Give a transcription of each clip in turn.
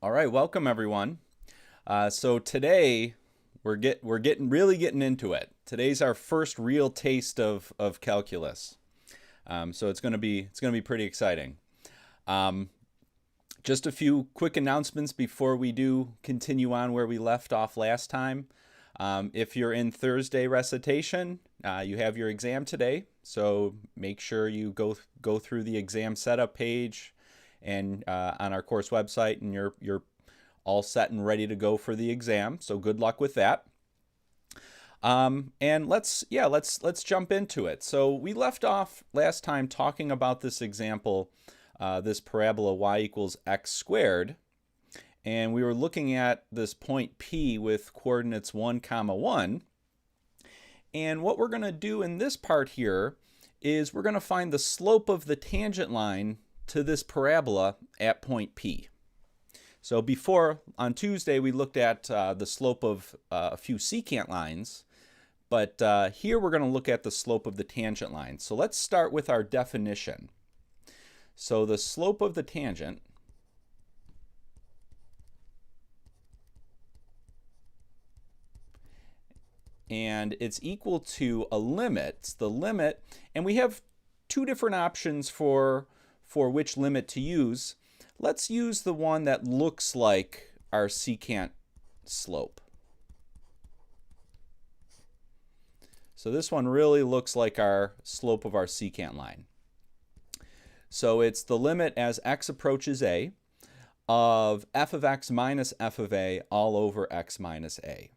All right, welcome everyone. So today we're really getting into it. Today's our first real taste of calculus. So it's gonna be pretty exciting. Just a few quick announcements before we do continue on where we left off last time. If you're in Thursday recitation, you have your exam today. So make sure you go through the exam setup page and on our course website, and you're all set and ready to go for the exam. So good luck with that. And let's jump into it. So we left off last time talking about this example, this parabola y equals x squared, and we were looking at this point P with coordinates 1, 1. And what we're going to do in this part here is we're going to find the slope of the tangent line to this parabola at point P. So before, on Tuesday, we looked at the slope of a few secant lines, but here we're going to look at the slope of the tangent line. So let's start with our definition. So the slope of the tangent and it's equal to a limit, the limit, and we have two different options for which limit to use. Let's use the one that looks like our secant slope. So this one really looks like our slope of our secant line. So it's the limit as x approaches a of f of x minus f of a all over x minus a.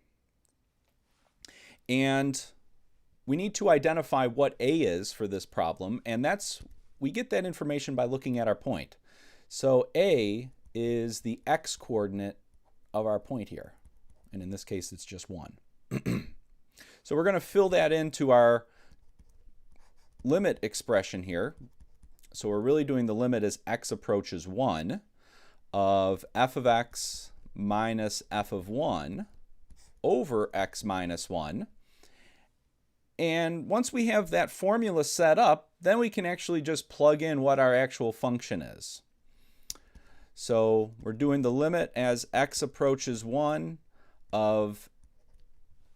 And we need to identify what a is for this problem, and we get that information by looking at our point. So a is the x coordinate of our point here, and in this case it's just 1. So we're going to fill that into our limit expression here. So we're really doing the limit as x approaches 1 of f of x minus f of 1 over x minus 1. And once we have that formula set up, then we can actually just plug in what our actual function is. So we're doing the limit as x approaches 1 of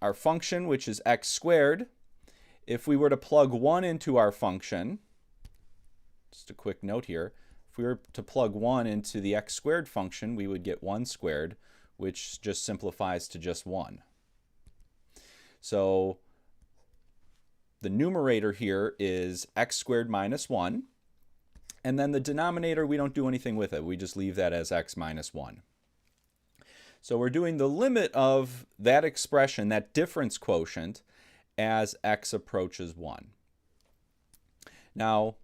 our function, which is x squared. If we were to plug 1 into our function, just a quick note here, if we were to plug 1 into the x squared function, we would get 1 squared, which just simplifies to just 1. So the numerator here is x squared minus 1. And then the denominator, we don't do anything with it. We just leave that as x minus 1. So we're doing the limit of that expression, that difference quotient, as x approaches 1. Now,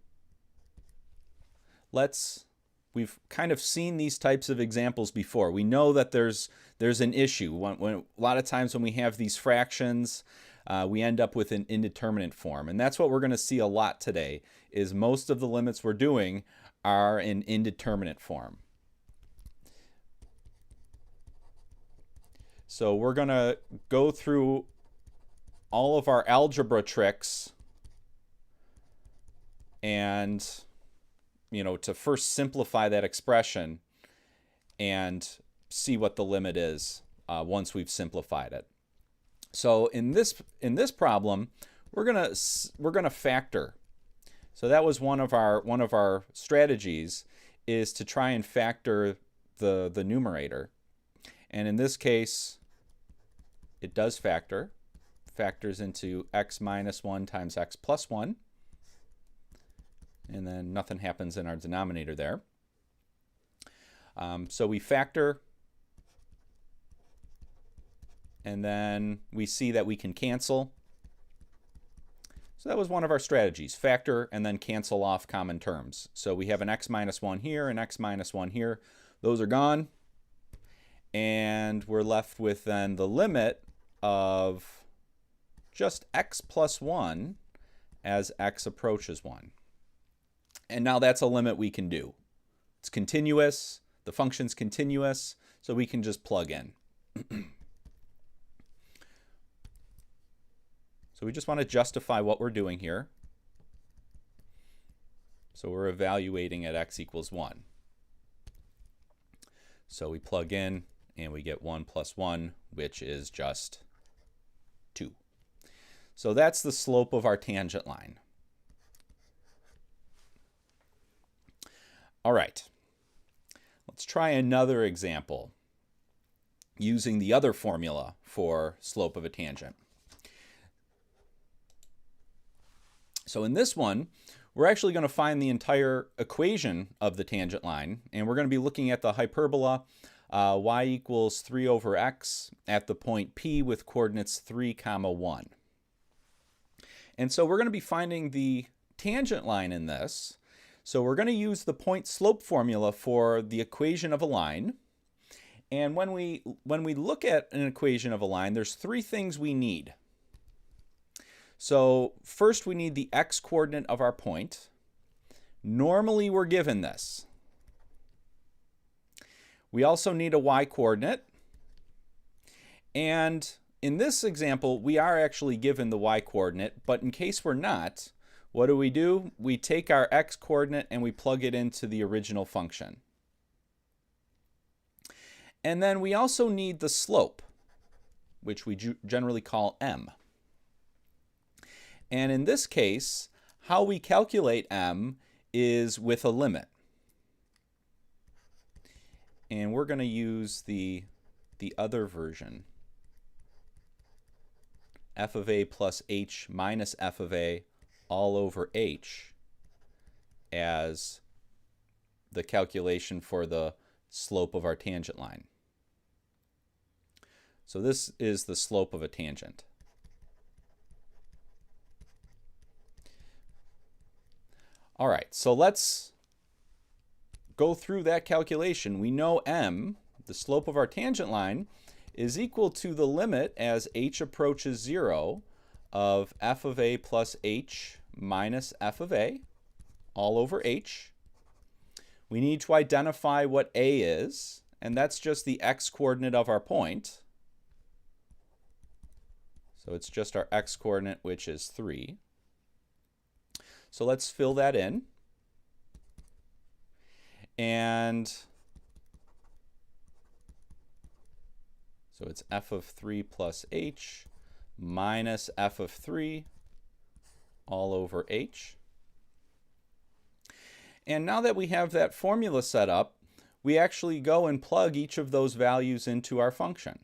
we've kind of seen these types of examples before. We know that there's an issue. A lot of times when we have these fractions, we end up with an indeterminate form. And that's what we're going to see a lot today, is most of the limits we're doing are in indeterminate form. So we're going to go through all of our algebra tricks and, to first simplify that expression and see what the limit is once we've simplified it. So in this problem, we're gonna factor. So that was one of our strategies, is to try and factor the numerator. And in this case, it does factor. Factors into x minus 1 times x plus 1. And then nothing happens in our denominator there. So we factor, and then we see that we can cancel. So that was one of our strategies, factor and then cancel off common terms. So we have an x minus 1 here, and x minus 1 here. Those are gone. And we're left with then the limit of just x plus 1 as x approaches 1. And now that's a limit we can do. It's continuous, the function's continuous, so we can just plug in. So we just want to justify what we're doing here. So we're evaluating at x equals 1. So we plug in and we get 1 plus 1, which is just 2. So that's the slope of our tangent line. All right, let's try another example using the other formula for slope of a tangent. So in this one, we're actually going to find the entire equation of the tangent line, and we're going to be looking at the hyperbola y equals 3 over x at the point P with coordinates 3, 1. And so we're going to be finding the tangent line in this. So we're going to use the point slope formula for the equation of a line. And when we look at an equation of a line, there's 3 things we need. So first we need the x coordinate of our point. Normally we're given this. We also need a y coordinate. And in this example, we are actually given the y coordinate, but in case we're not, what do? We take our x coordinate and we plug it into the original function. And then we also need the slope, which we generally call m. And in this case, how we calculate m is with a limit. And we're going to use the other version, f of a plus h minus f of a all over h, as the calculation for the slope of our tangent line. So this is the slope of a tangent. All right, so let's go through that calculation. We know m, the slope of our tangent line, is equal to the limit as h approaches 0 of f of a plus h minus f of a all over h. We need to identify what a is, and that's just the x coordinate of our point. So it's just our x coordinate, which is 3. So let's fill that in. And so it's f of 3 plus h minus f of 3 all over h. And now that we have that formula set up, we actually go and plug each of those values into our function.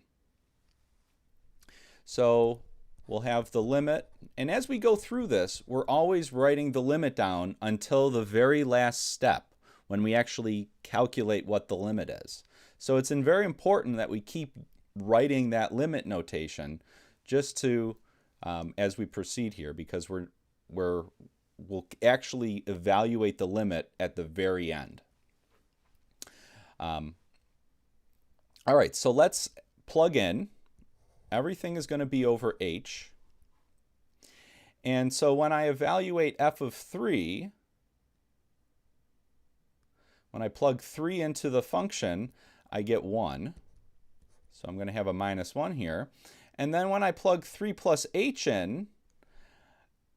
So we'll have the limit, and as we go through this, we're always writing the limit down until the very last step when we actually calculate what the limit is. So it's very important that we keep writing that limit notation just to as we proceed here, because we'll actually evaluate the limit at the very end. All right, so let's plug in. Everything is going to be over h. And so when I evaluate f of 3, when I plug 3 into the function, I get 1. So I'm going to have a minus 1 here. And then when I plug 3 plus h in,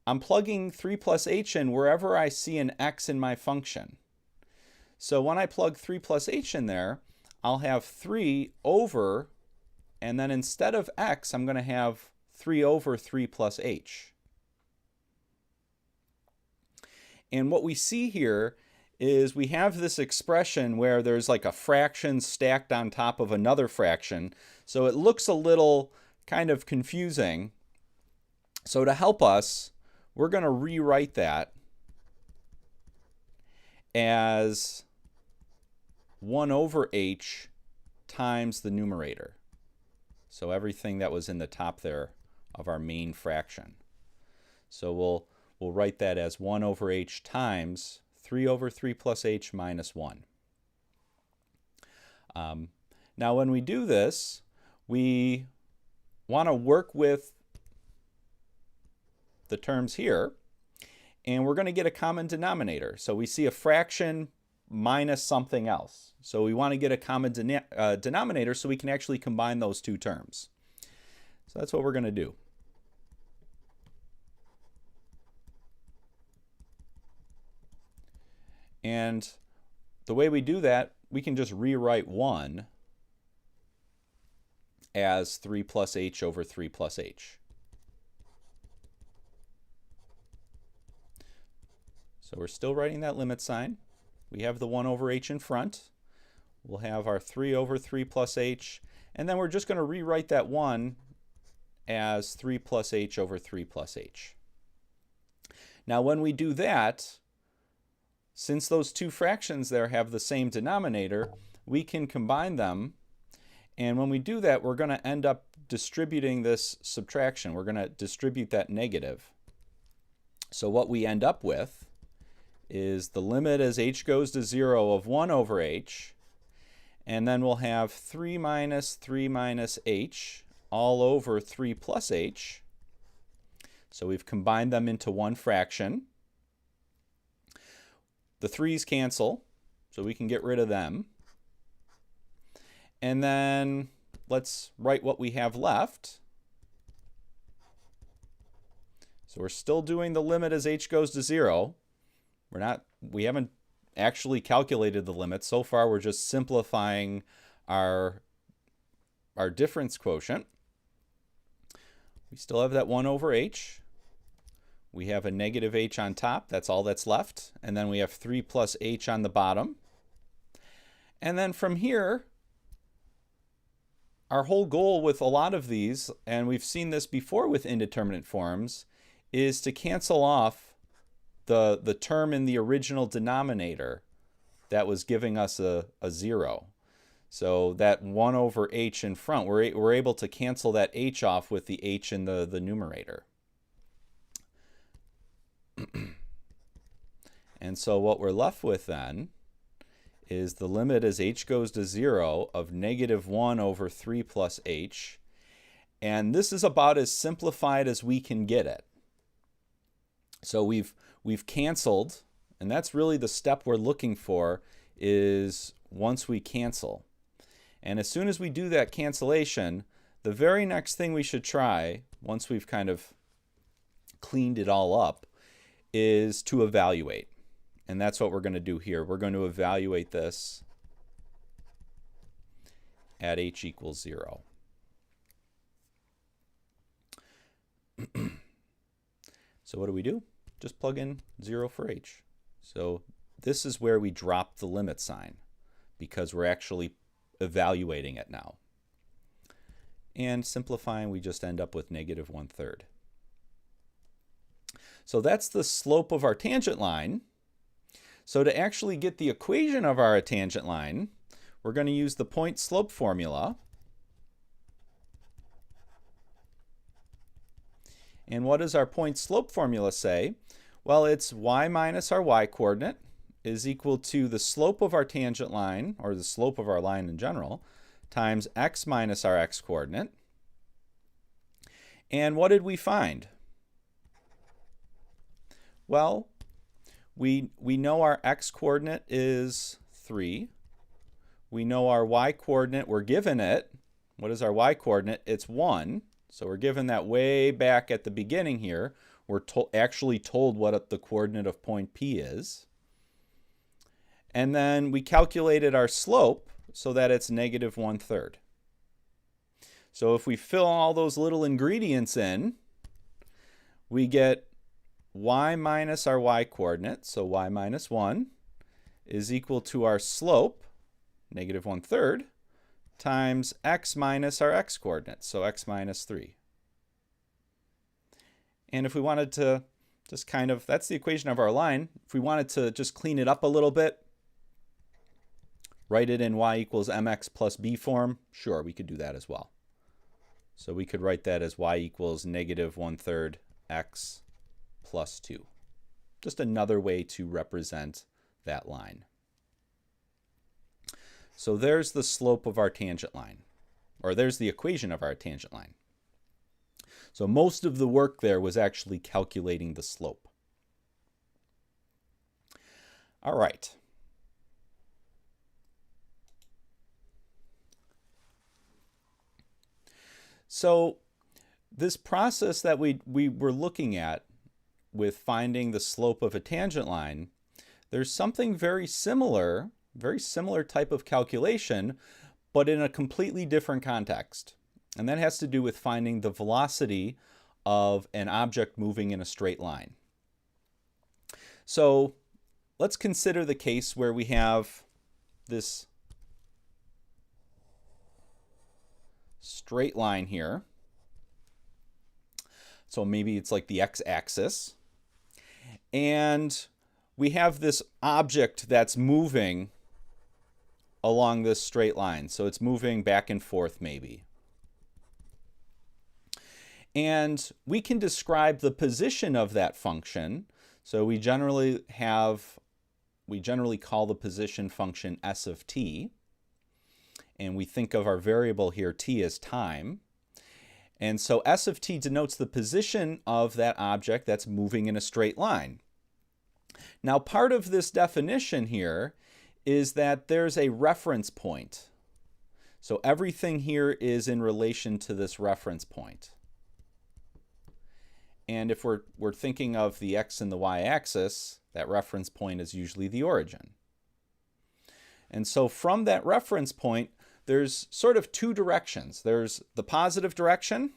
I'm plugging 3 plus h in wherever I see an x in my function. So when I plug 3 plus h in there, I'll have 3 over, and then instead of x, I'm going to have 3 over 3 plus h. And what we see here is we have this expression where there's like a fraction stacked on top of another fraction. So it looks a little kind of confusing. So to help us, we're going to rewrite that as 1 over h times the numerator. So everything that was in the top there of our main fraction. So we'll write that as 1 over h times 3 over 3 plus h minus 1. Now when we do this, we want to work with the terms here, and we're going to get a common denominator. So we see a fraction minus something else. So we want to get a common denominator so we can actually combine those two terms. So that's what we're going to do. And the way we do that, we can just rewrite 1 as 3 plus h over 3 plus h. So we're still writing that limit sign. We have the 1 over h in front. We'll have our 3 over 3 plus h, and then we're just going to rewrite that 1 as 3 plus h over 3 plus h. Now when we do that, since those two fractions there have the same denominator, we can combine them, and when we do that, we're going to end up distributing this subtraction. We're going to distribute that negative. So what we end up with is the limit as h goes to 0 of 1 over h, and then we'll have 3 minus h all over 3 plus h. So we've combined them into one fraction. The 3's cancel, so we can get rid of them. And then let's write what we have left. So we're still doing the limit as h goes to 0. We haven't actually calculated the limit. So far we're just simplifying our difference quotient. We still have that 1 over h. We have a negative h on top. That's all that's left. And then we have 3 plus h on the bottom. And then from here, our whole goal with a lot of these, and we've seen this before with indeterminate forms, is to cancel off the term in the original denominator that was giving us a 0. So that 1 over h in front, we're able to cancel that h off with the h in the numerator. And so what we're left with then is the limit as h goes to 0 of negative 1 over 3 plus h. And this is about as simplified as we can get it. So we've canceled, and that's really the step we're looking for, is once we cancel. And as soon as we do that cancellation, the very next thing we should try, once we've kind of cleaned it all up, is to evaluate. And that's what we're going to do here. We're going to evaluate this at h equals 0. So what do? Just plug in 0 for h. So this is where we drop the limit sign, because we're actually evaluating it now. And simplifying, we just end up with negative 1/3. So that's the slope of our tangent line. So to actually get the equation of our tangent line, we're going to use the point slope formula. And what does our point slope formula say? Well, it's y minus our y coordinate is equal to the slope of our tangent line, or the slope of our line in general, times x minus our x coordinate. And what did we find? Well, we know our x coordinate is 3. We know our y coordinate, we're given it. What is our y coordinate? It's 1. So we're given that way back at the beginning here. We're actually told what the coordinate of point P is. And then we calculated our slope so that it's negative 1/3. So if we fill all those little ingredients in, we get y minus our y coordinate, so y minus 1, is equal to our slope, negative 1/3, times x minus our x coordinate, so x minus 3. And if we wanted to just kind of, that's the equation of our line. If we wanted to just clean it up a little bit, write it in y equals mx plus b form, sure, we could do that as well. So we could write that as y equals negative 1/3 x plus 2. Just another way to represent that line. So there's the slope of our tangent line, or there's the equation of our tangent line. So most of the work there was actually calculating the slope. All right. So this process that we were looking at with finding the slope of a tangent line, there's something very similar very similar type of calculation, but in a completely different context. And that has to do with finding the velocity of an object moving in a straight line. So let's consider the case where we have this straight line here. So maybe it's like the x-axis. And we have this object that's moving along this straight line. So it's moving back and forth maybe. And we can describe the position of that function. So we generally call the position function s of t. And we think of our variable here, t, as time. And so s of t denotes the position of that object that's moving in a straight line. Now, part of this definition here is that there's a reference point. So everything here is in relation to this reference point. And if we're thinking of the x and the y-axis, that reference point is usually the origin. And so from that reference point, there's sort of two directions. There's the positive direction,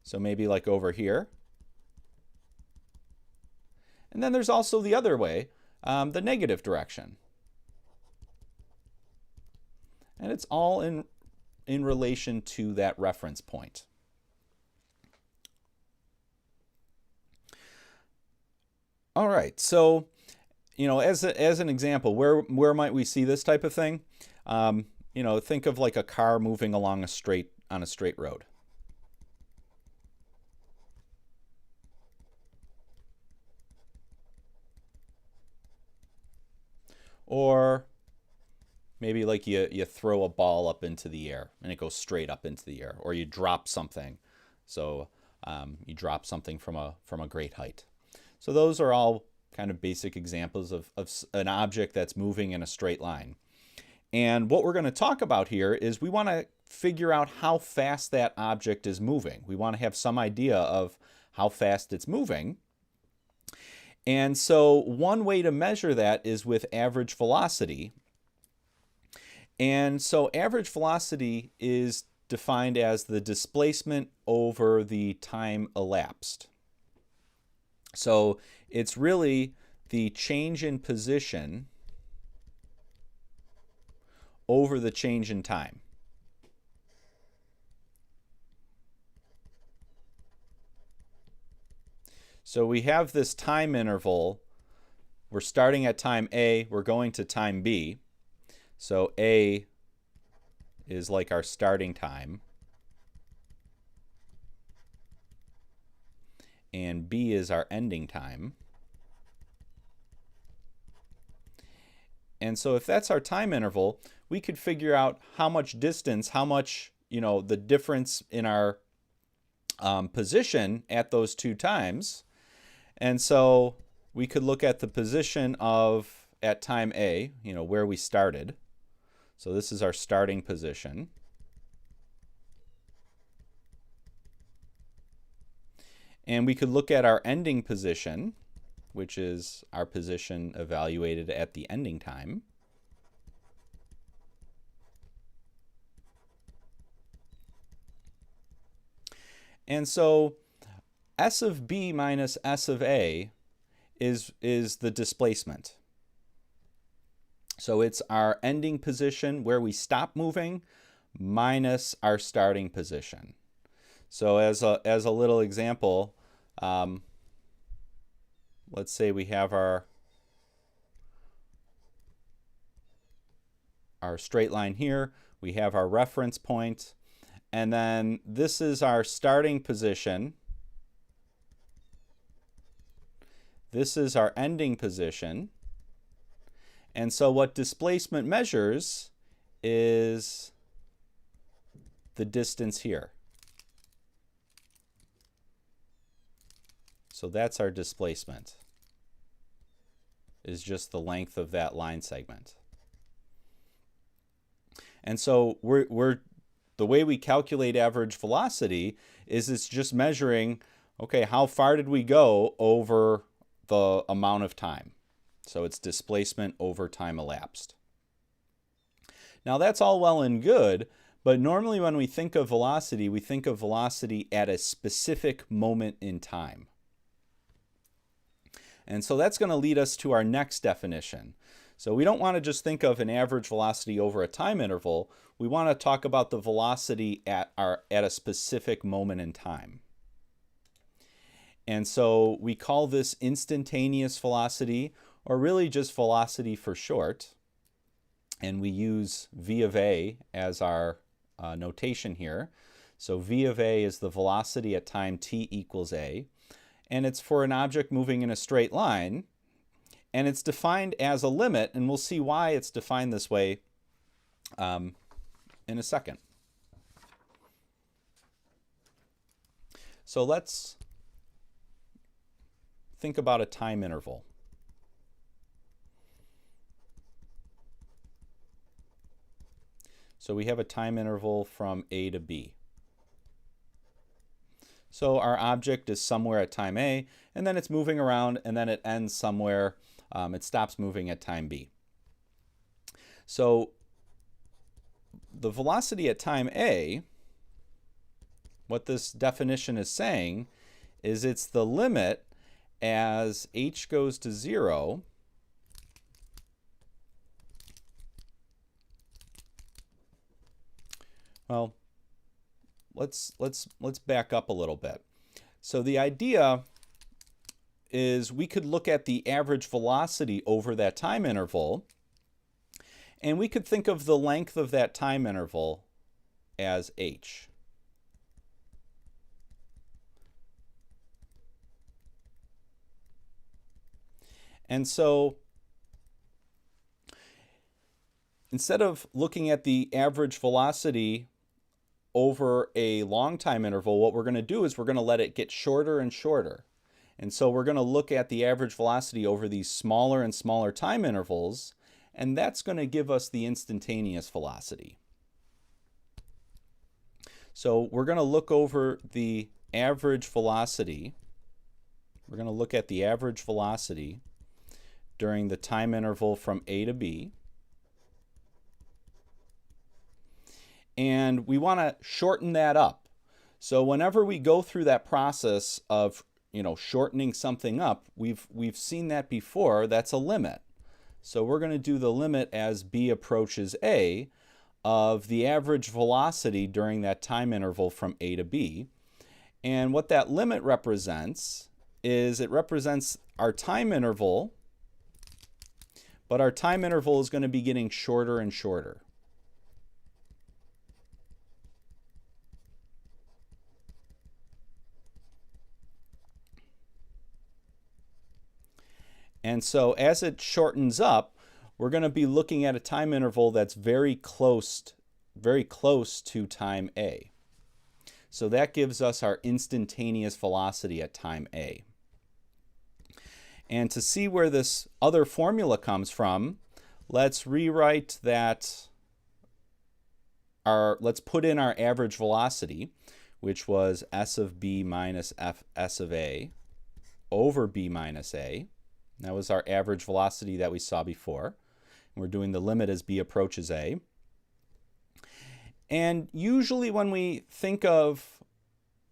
so maybe like over here. And then there's also the other way, the negative direction. And it's all in relation to that reference point. All right, so as an example, where might we see this type of thing? Think of like a car moving along on a straight road. Or maybe like you throw a ball up into the air and it goes straight up into the air, or you drop something. So you drop something from a great height. So those are all kind of basic examples of an object that's moving in a straight line. And what we're going to talk about here is we want to figure out how fast that object is moving. We want to have some idea of how fast it's moving. And so one way to measure that is with average velocity. And so average velocity is defined as the displacement over the time elapsed. So it's really the change in position over the change in time. So we have this time interval. We're starting at time A, we're going to time B. So A is like our starting time. And B is our ending time. And so if that's our time interval, we could figure out how much distance, how much, the difference in our position at those two times. And so we could look at the position at time A, where we started. So this is our starting position. And we could look at our ending position, which is our position evaluated at the ending time. And so S of B minus S of A is the displacement. So it's our ending position where we stop moving minus our starting position. So as a little example, let's say we have our straight line here, we have our reference point, and then this is our starting position. This is our ending position. And so what displacement measures is the distance here. So that's our displacement, is just the length of that line segment. And so the way we calculate average velocity is it's just measuring, okay, how far did we go over the amount of time? So it's displacement over time elapsed. Now that's all well and good, but normally when we think of velocity, we think of velocity at a specific moment in time. And so that's going to lead us to our next definition. So we don't want to just think of an average velocity over a time interval. We want to talk about the velocity at a specific moment in time. And so we call this instantaneous velocity, or really just velocity for short. And we use v of a as our notation here. So v of a is the velocity at time t equals a. And it's for an object moving in a straight line. And it's defined as a limit, and we'll see why it's defined this way in a second. So let's think about a time interval. So we have a time interval from A to B. So our object is somewhere at time A, and then it's moving around, and then it ends somewhere. It stops moving at time B. So the velocity at time A, what this definition is saying is it's the limit as h goes to 0 Well, let's back up a little bit. So the idea is we could look at the average velocity over that time interval, and we could think of the length of that time interval as h. And so instead of looking at the average velocity over a long time interval, what we're going to do is we're going to let it get shorter and shorter. And so we're going to look at the average velocity over these smaller and smaller time intervals, and that's going to give us the instantaneous velocity. So we're going to look over the average velocity. We're going to look at the average velocity during the time interval from A to B. And we want to shorten that up. So whenever we go through that process of shortening something up, we've seen that before. That's a limit. So we're going to do the limit as B approaches A of the average velocity during that time interval from A to B. And what that limit represents is it represents our time interval, but our time interval is going to be getting shorter and shorter. And so as it shortens up, we're going to be looking at a time interval that's very close to time A. So that gives us our instantaneous velocity at time A. And to see where this other formula comes from, let's rewrite that. Let's put in our average velocity, which was s of b minus s of a over b minus a. That was our average velocity that we saw before. And we're doing the limit as b approaches a. And usually when we think of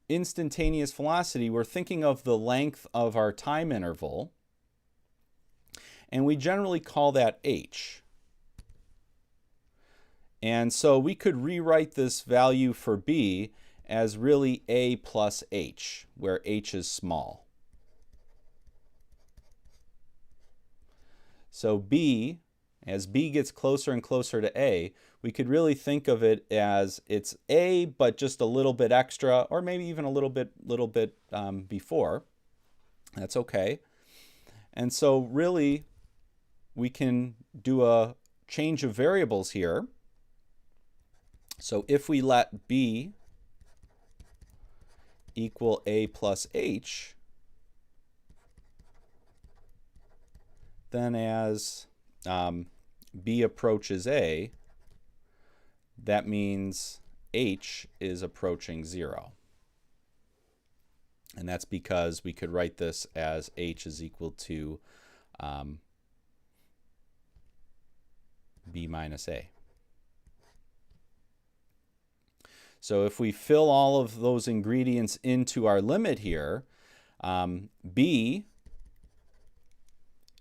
instantaneous velocity, we're thinking of the length of our time interval. And we generally call that h. And so we could rewrite this value for b as really a plus h, where h is small. So b, as b gets closer and closer to a, we could really think of it as it's a, but just a little bit extra, or maybe even a little bit before. That's okay. And so really, we can do a change of variables here. So if we let b equal a plus h, then as b approaches a, that means h is approaching 0. And that's because we could write this as h is equal to b minus a. So if we fill all of those ingredients into our limit here, b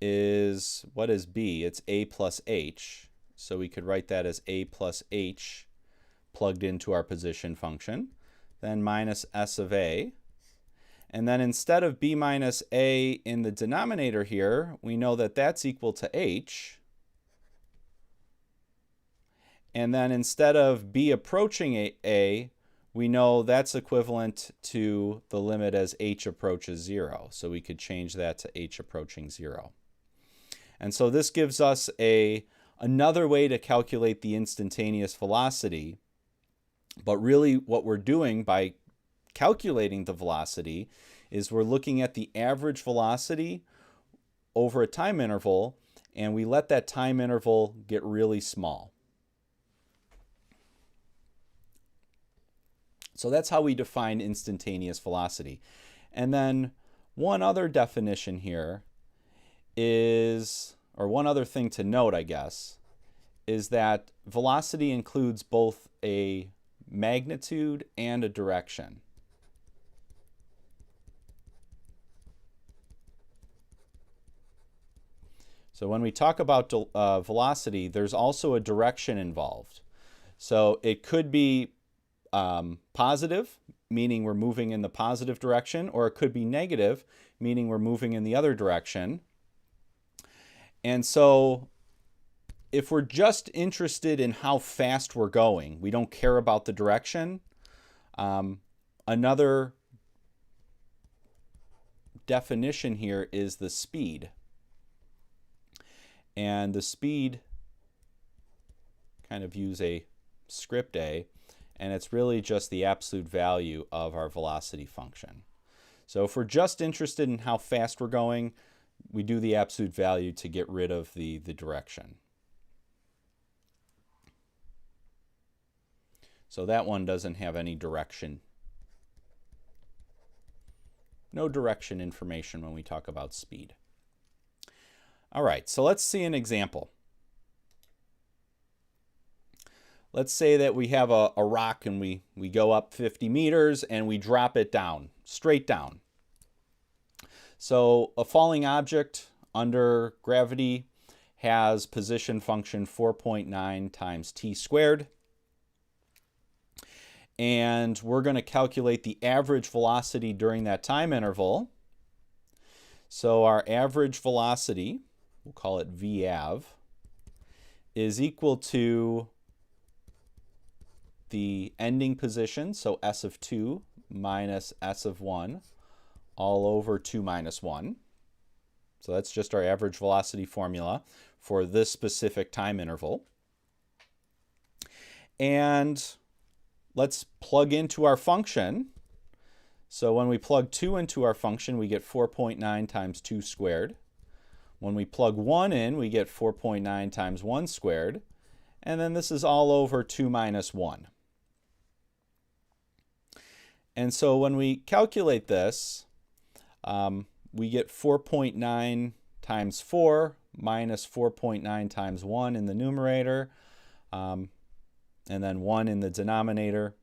is, what is b? It's a plus h. So we could write that as a plus h plugged into our position function. Then minus s of a. And then instead of b minus a in the denominator here, we know that that's equal to h. And then instead of b approaching a, we know that's equivalent to the limit as h approaches 0. So we could change that to h approaching 0. And so this gives us another way to calculate the instantaneous velocity. But really what we're doing by calculating the velocity is we're looking at the average velocity over a time interval, and we let that time interval get really small. So that's how we define instantaneous velocity. And then one other definition here is, or one other thing to note, I guess, is that velocity includes both a magnitude and a direction. So when we talk about velocity, there's also a direction involved. So it could be positive, meaning we're moving in the positive direction, or it could be negative, meaning we're moving in the other direction. And so if we're just interested in how fast we're going, we don't care about the direction. Another definition here is the speed. And the speed, kind of use a script A, and it's really just the absolute value of our velocity function. So if we're just interested in how fast we're going, we do the absolute value to get rid of the direction. So that one doesn't have any direction. No direction information when we talk about speed. All right, so let's see an example. Let's say that we have a rock and we go up 50 meters and we drop it down, straight down. So a falling object under gravity has position function 4.9 times t squared. And we're going to calculate the average velocity during that time interval. So our average velocity, we'll call it VAV, is equal to the ending position, so s of 2 minus s of 1, all over 2 minus 1. So that's just our average velocity formula for this specific time interval. And let's plug into our function. So when we plug 2 into our function, we get 4.9 times 2 squared. When we plug 1 in, we get 4.9 times 1 squared. And then this is all over 2 minus 1. And so when we calculate this, we get 4.9 times 4 minus 4.9 times 1 in the numerator, and then 1 in the denominator.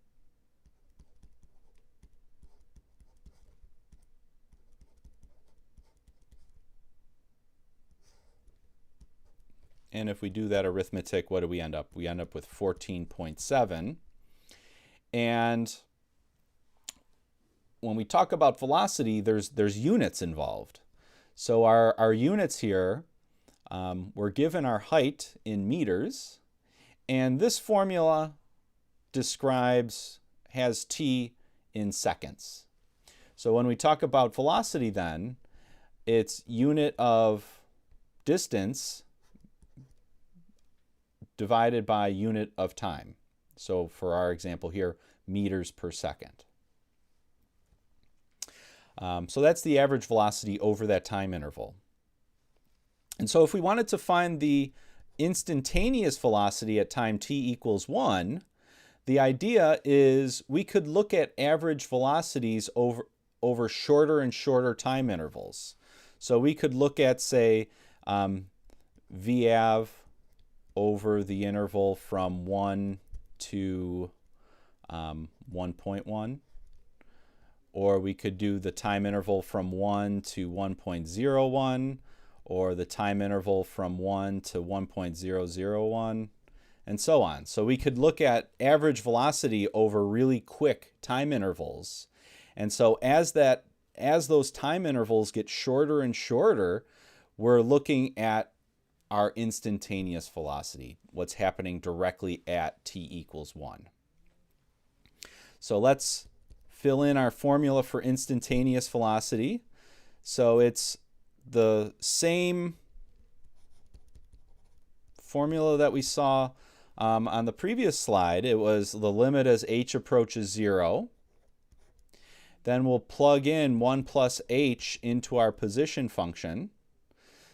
And if we do that arithmetic, what do we end up? We end up with 14.7. And when we talk about velocity, there's units involved. So our units here, we're given our height in meters, and this formula has t in seconds. So when we talk about velocity then, it's unit of distance divided by unit of time. So for our example here, meters per second. So that's the average velocity over that time interval. And so if we wanted to find the instantaneous velocity at time t equals 1, the idea is we could look at average velocities over shorter and shorter time intervals. So we could look at, say, VAV over the interval from 1 to 1.1. Or we could do the time interval from 1 to 1.01, or the time interval from 1 to 1.001, and so on. So we could look at average velocity over really quick time intervals. And so as those time intervals get shorter and shorter, we're looking at our instantaneous velocity, what's happening directly at t equals 1. So let's fill in our formula for instantaneous velocity. So it's the same formula that we saw on the previous slide. It was the limit as h approaches 0. Then we'll plug in 1 plus h into our position function.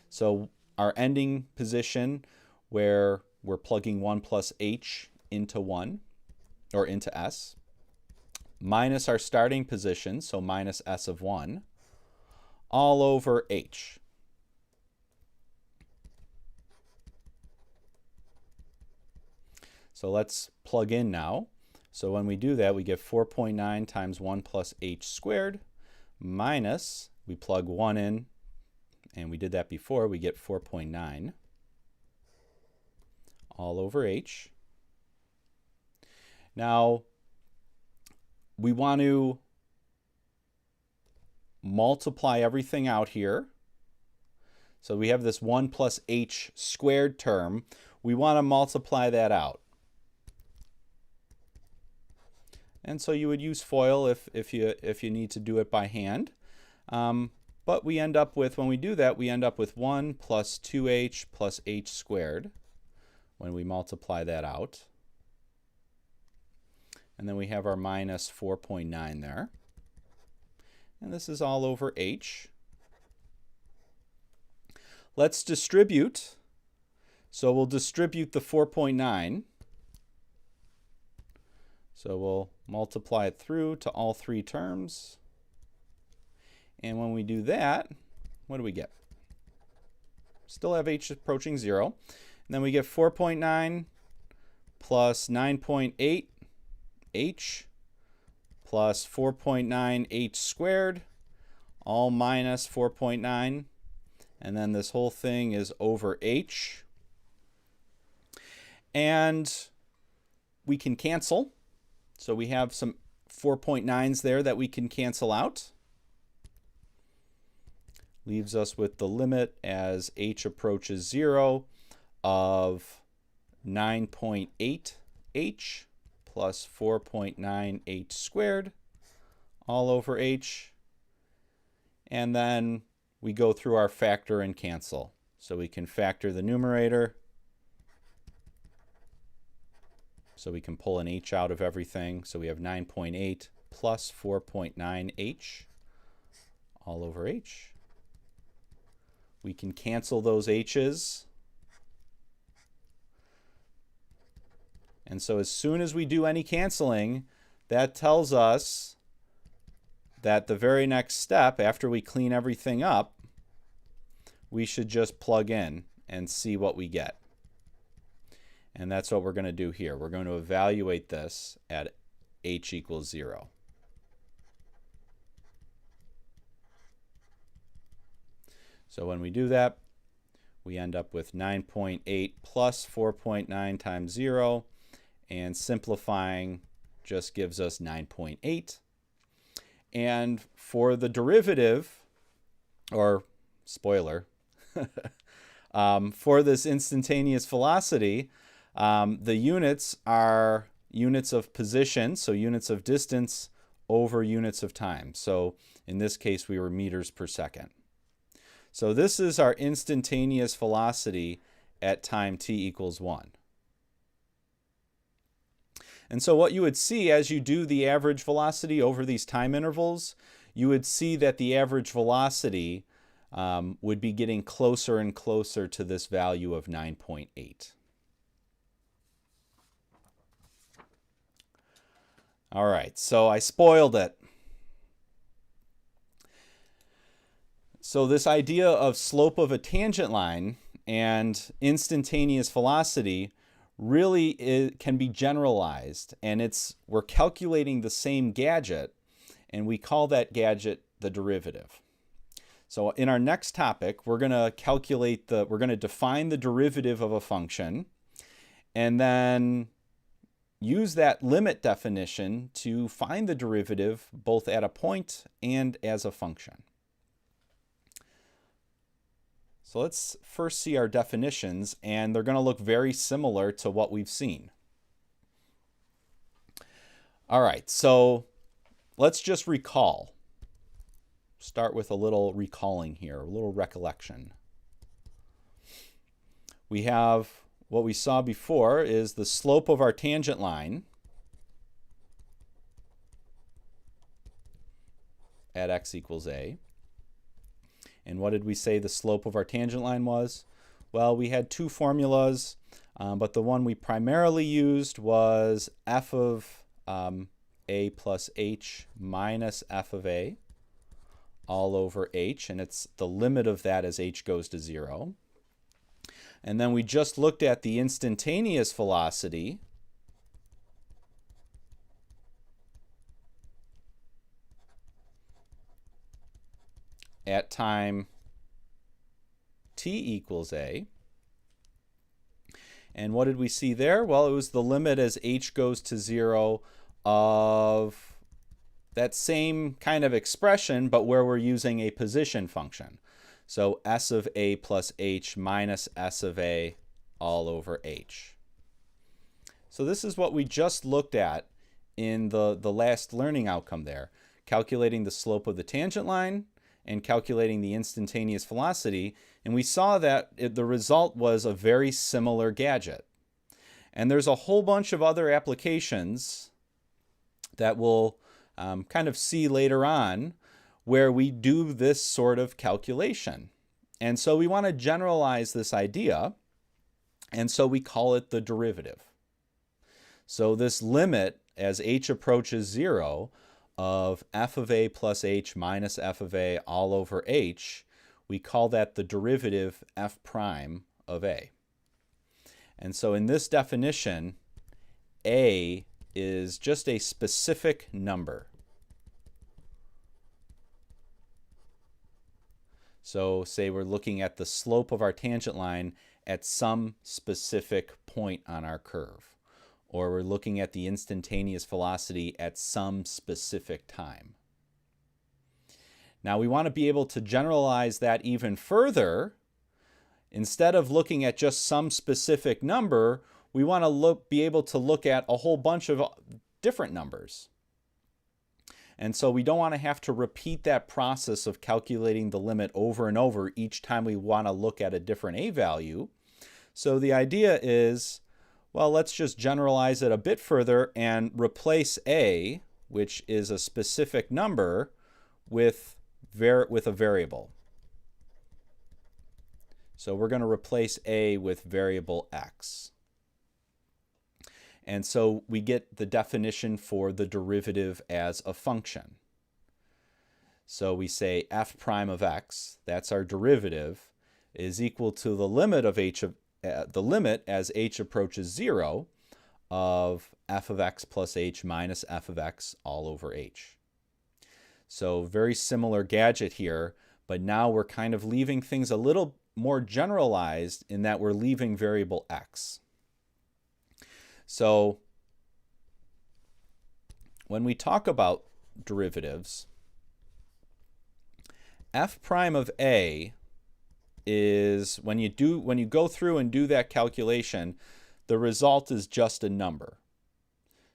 So our ending position, where we're plugging 1 plus h into 1, or into s, minus our starting position, so minus s of 1, all over h. So let's plug in now. So when we do that, we get 4.9 times 1 plus h squared minus, we plug 1 in, and we did that before, we get 4.9 all over h. Now, we want to multiply everything out here. So we have this 1 plus h squared term. We want to multiply that out. And so you would use FOIL if you need to do it by hand. But we end up with, when we do that, we end up with 1 plus 2h plus h squared when we multiply that out. And then we have our minus 4.9 there. And this is all over h. Let's distribute. So we'll distribute the 4.9. So we'll multiply it through to all three terms. And when we do that, what do we get? Still have h approaching 0. And then we get 4.9 plus 9.8 h plus 4.9 h squared, all minus 4.9. And then this whole thing is over h. And we can cancel. So we have some 4.9s there that we can cancel out. Leaves us with the limit as h approaches 0 of 9.8 h plus 4.9 h squared all over h. And then we go through our factor and cancel. So we can factor the numerator. So we can pull an h out of everything. So we have 9.8 plus 4.9h all over h. We can cancel those h's. And so as soon as we do any canceling, that tells us that the very next step, after we clean everything up, we should just plug in and see what we get. And that's what we're going to do here. We're going to evaluate this at h equals 0. So when we do that, we end up with 9.8 plus 4.9 times 0, and simplifying just gives us 9.8. And for the derivative, or spoiler, for this instantaneous velocity, the units are units of position, so units of distance over units of time. So in this case, we were meters per second. So this is our instantaneous velocity at time t equals 1. And so what you would see as you do the average velocity over these time intervals, you would see that the average velocity would be getting closer and closer to this value of 9.8. All right, so I spoiled it. So this idea of slope of a tangent line and instantaneous velocity really can be generalized, and we're calculating the same gadget, and we call that gadget the derivative. So in our next topic, we're going to define the derivative of a function, and then use that limit definition to find the derivative both at a point and as a function. So let's first see our definitions, and they're going to look very similar to what we've seen. All right, so let's just recall. Start with a little recalling here, a little recollection. We have what we saw before is the slope of our tangent line at x equals a. And what did we say the slope of our tangent line was? Well, we had two formulas, but the one we primarily used was f of a plus h minus f of a all over h, and it's the limit of that as h goes to 0. And then we just looked at the instantaneous velocity at time t equals a. And what did we see there? Well, it was the limit as h goes to 0 of that same kind of expression, but where we're using a position function. So s of a plus h minus s of a all over h. So this is what we just looked at in the last learning outcome there, calculating the slope of the tangent line and calculating the instantaneous velocity. And we saw that the result was a very similar gadget. And there's a whole bunch of other applications that we'll kind of see later on where we do this sort of calculation. And so we want to generalize this idea, and so we call it the derivative. So this limit as h approaches 0 of f of a plus h minus f of a all over h, we call that the derivative f prime of a. And so in this definition, a is just a specific number. So say we're looking at the slope of our tangent line at some specific point on our curve, or we're looking at the instantaneous velocity at some specific time. Now we want to be able to generalize that even further. Instead of looking at just some specific number, we want to be able to look at a whole bunch of different numbers. And so we don't want to have to repeat that process of calculating the limit over and over each time we want to look at a different a value. So the idea is, well, let's just generalize it a bit further and replace a, which is a specific number, with a variable. So we're going to replace a with variable x. And so we get the definition for the derivative as a function. So we say f prime of x, that's our derivative, is equal to the limit of the limit as h approaches 0 of f of x plus h minus f of x all over h. So very similar gadget here, but now we're kind of leaving things a little more generalized in that we're leaving variable x. So when we talk about derivatives, f prime of a is when you go through and do that calculation, the result is just a number.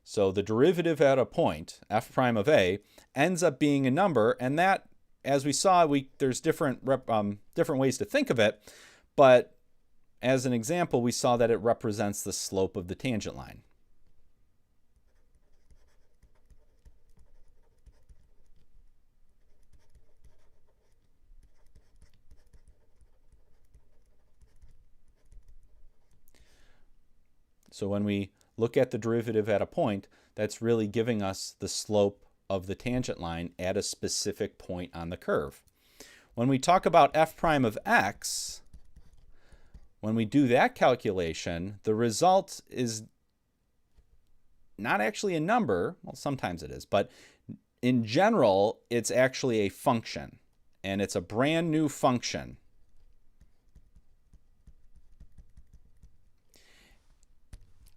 So the derivative at a point, f prime of a, ends up being a number, and that, as we saw, there's different ways to think of it, but as an example, we saw that it represents the slope of the tangent line. So when we look at the derivative at a point, that's really giving us the slope of the tangent line at a specific point on the curve. When we talk about f prime of x, when we do that calculation, the result is not actually a number. Well, sometimes it is, but in general, it's actually a function, and it's a brand new function.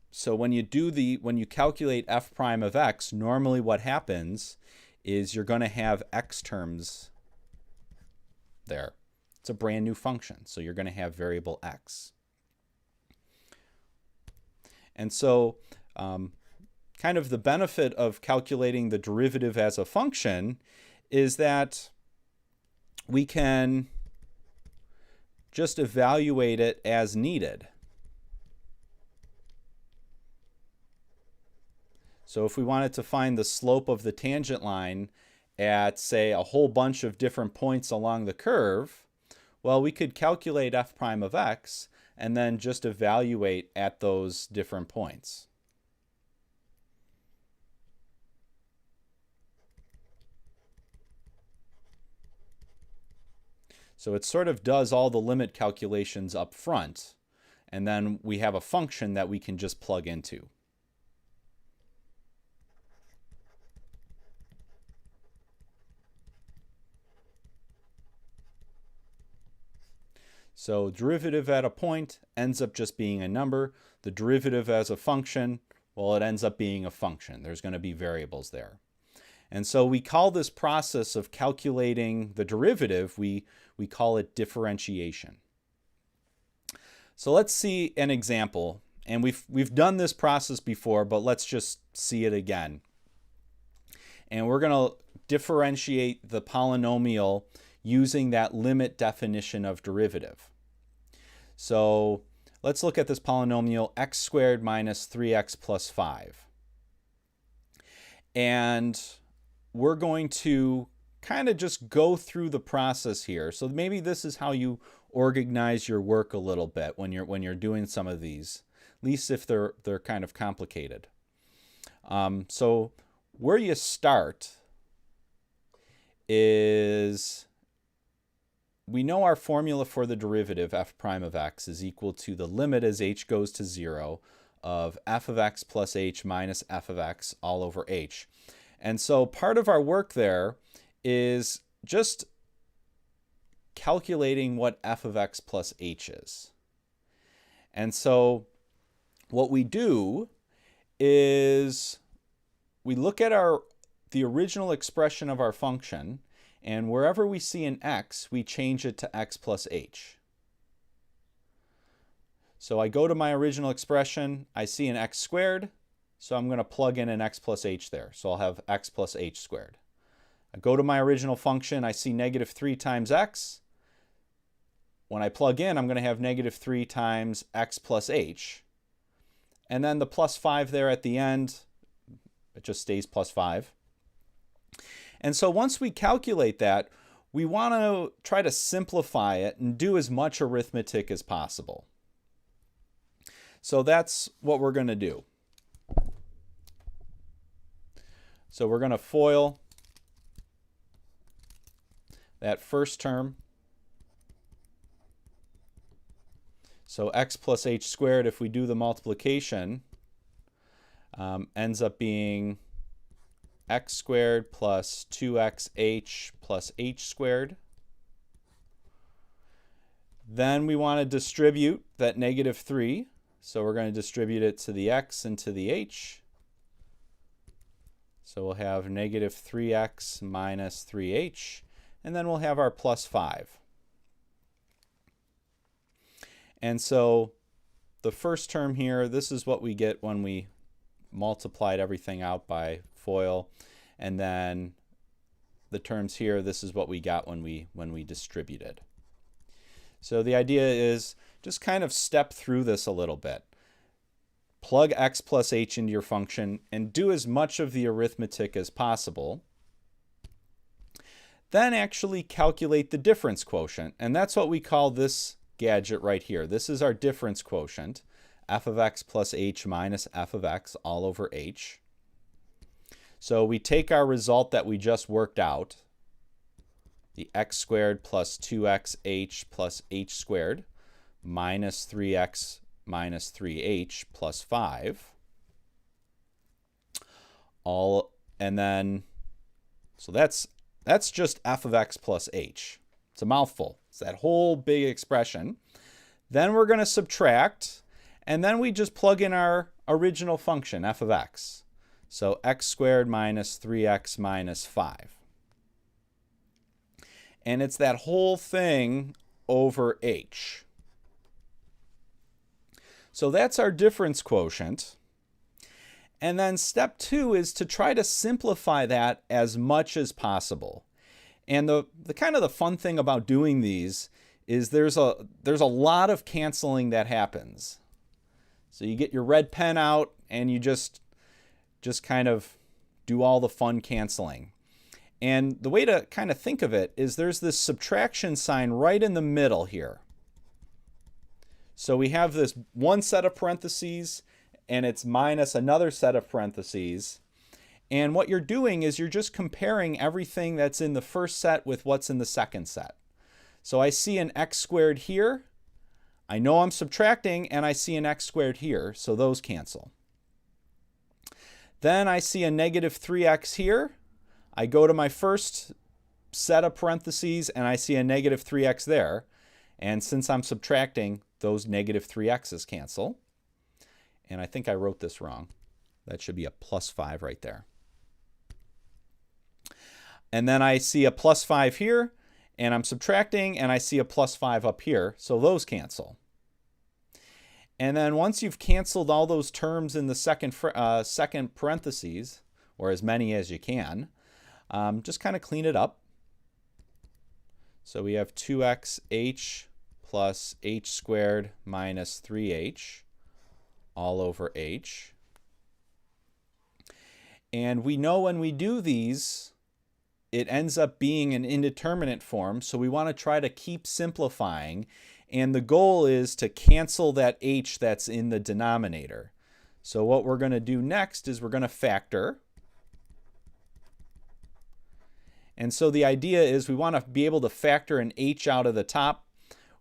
So when you calculate f prime of x, normally what happens is you're going to have x terms there. It's a brand new function, so you're going to have variable x. And so kind of the benefit of calculating the derivative as a function is that we can just evaluate it as needed. So if we wanted to find the slope of the tangent line at, say, a whole bunch of different points along the curve, well, we could calculate f prime of x and then just evaluate at those different points. So it sort of does all the limit calculations up front, and then we have a function that we can just plug into. So derivative at a point ends up just being a number. The derivative as a function, well, it ends up being a function. There's going to be variables there. And so we call this process of calculating the derivative, we call it differentiation. So let's see an example. And we've done this process before, but let's just see it again. And we're going to differentiate the polynomial using that limit definition of derivative. So let's look at this polynomial x squared minus 3x plus 5. And we're going to kind of just go through the process here. So maybe this is how you organize your work a little bit when you're doing some of these, at least if they're kind of complicated. So where you start is, we know our formula for the derivative f prime of x is equal to the limit as h goes to 0 of f of x plus h minus f of x all over h. And so part of our work there is just calculating what f of x plus h is. And so what we do is we look at the original expression of our function, and wherever we see an x, we change it to x plus h. So I go to my original expression, I see an x squared, so I'm going to plug in an x plus h there. So I'll have x plus h squared. I go to my original function, I see negative 3 times x. When I plug in, I'm going to have negative 3 times x plus h. And then the plus 5 there at the end, it just stays plus 5. And so once we calculate that, we want to try to simplify it and do as much arithmetic as possible. So that's what we're going to do. So we're going to FOIL that first term. So x plus h squared, if we do the multiplication, ends up being x squared plus 2xh plus h squared. Then we want to distribute that negative 3. So we're going to distribute it to the x and to the h. So we'll have negative 3x minus 3h. And then we'll have our plus 5. And so the first term here, this is what we get when we multiplied everything out by FOIL. And then the terms here, this is what we got when we distributed. So the idea is just kind of step through this a little bit. Plug x plus h into your function and do as much of the arithmetic as possible. Then actually calculate the difference quotient. And that's what we call this gadget right here. This is our difference quotient, f of x plus h minus f of x all over h. So we take our result that we just worked out, the x squared plus 2xh plus h squared, minus 3x minus 3h plus 5. And then, so that's just f of x plus h. It's a mouthful. It's that whole big expression. Then we're going to subtract, and then we just plug in our original function, f of x. So x squared minus 3x minus 5. And it's that whole thing over h. So that's our difference quotient. And then step 2 is to try to simplify that as much as possible. And the kind of the fun thing about doing these is there's a lot of canceling that happens. So you get your red pen out and you just kind of do all the fun canceling. And the way to kind of think of it is there's this subtraction sign right in the middle here. So we have this one set of parentheses and it's minus another set of parentheses. And what you're doing is you're just comparing everything that's in the first set with what's in the second set. So I see an x squared here. I know I'm subtracting, and I see an x squared here, so those cancel. Then I see a negative 3x here. I go to my first set of parentheses, and I see a negative 3x there. And since I'm subtracting, those negative 3x's cancel. And I think I wrote this wrong. That should be a plus 5 right there. And then I see a plus 5 here, and I'm subtracting, and I see a plus 5 up here, so those cancel. And then once you've canceled all those terms in the second parentheses, or as many as you can, just kind of clean it up. So we have 2xh plus h squared minus 3h all over h. And we know when we do these, it ends up being an indeterminate form, so we want to try to keep simplifying. And the goal is to cancel that h that's in the denominator. So what we're going to do next is we're going to factor. And so the idea is we want to be able to factor an h out of the top,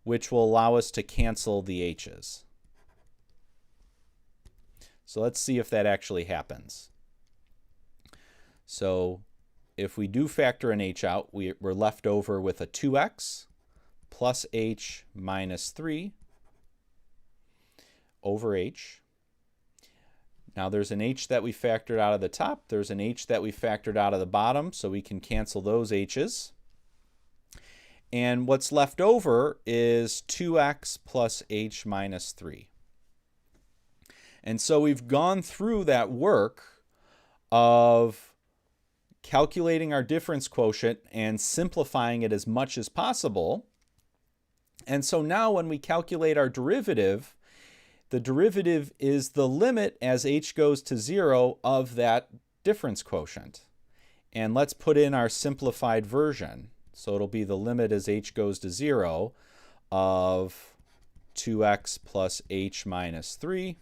which will allow us to cancel the h's. So let's see if that actually happens. So if we do factor an h out, we're left over with a 2x plus h minus 3 over h. Now there's an h that we factored out of the top. There's an h that we factored out of the bottom, so we can cancel those h's. And what's left over is 2x plus h minus 3. And so we've gone through that work of calculating our difference quotient and simplifying it as much as possible. And so now when we calculate our derivative, the derivative is the limit as h goes to 0 of that difference quotient. And let's put in our simplified version. So it'll be the limit as h goes to 0 of 2x plus h minus 3.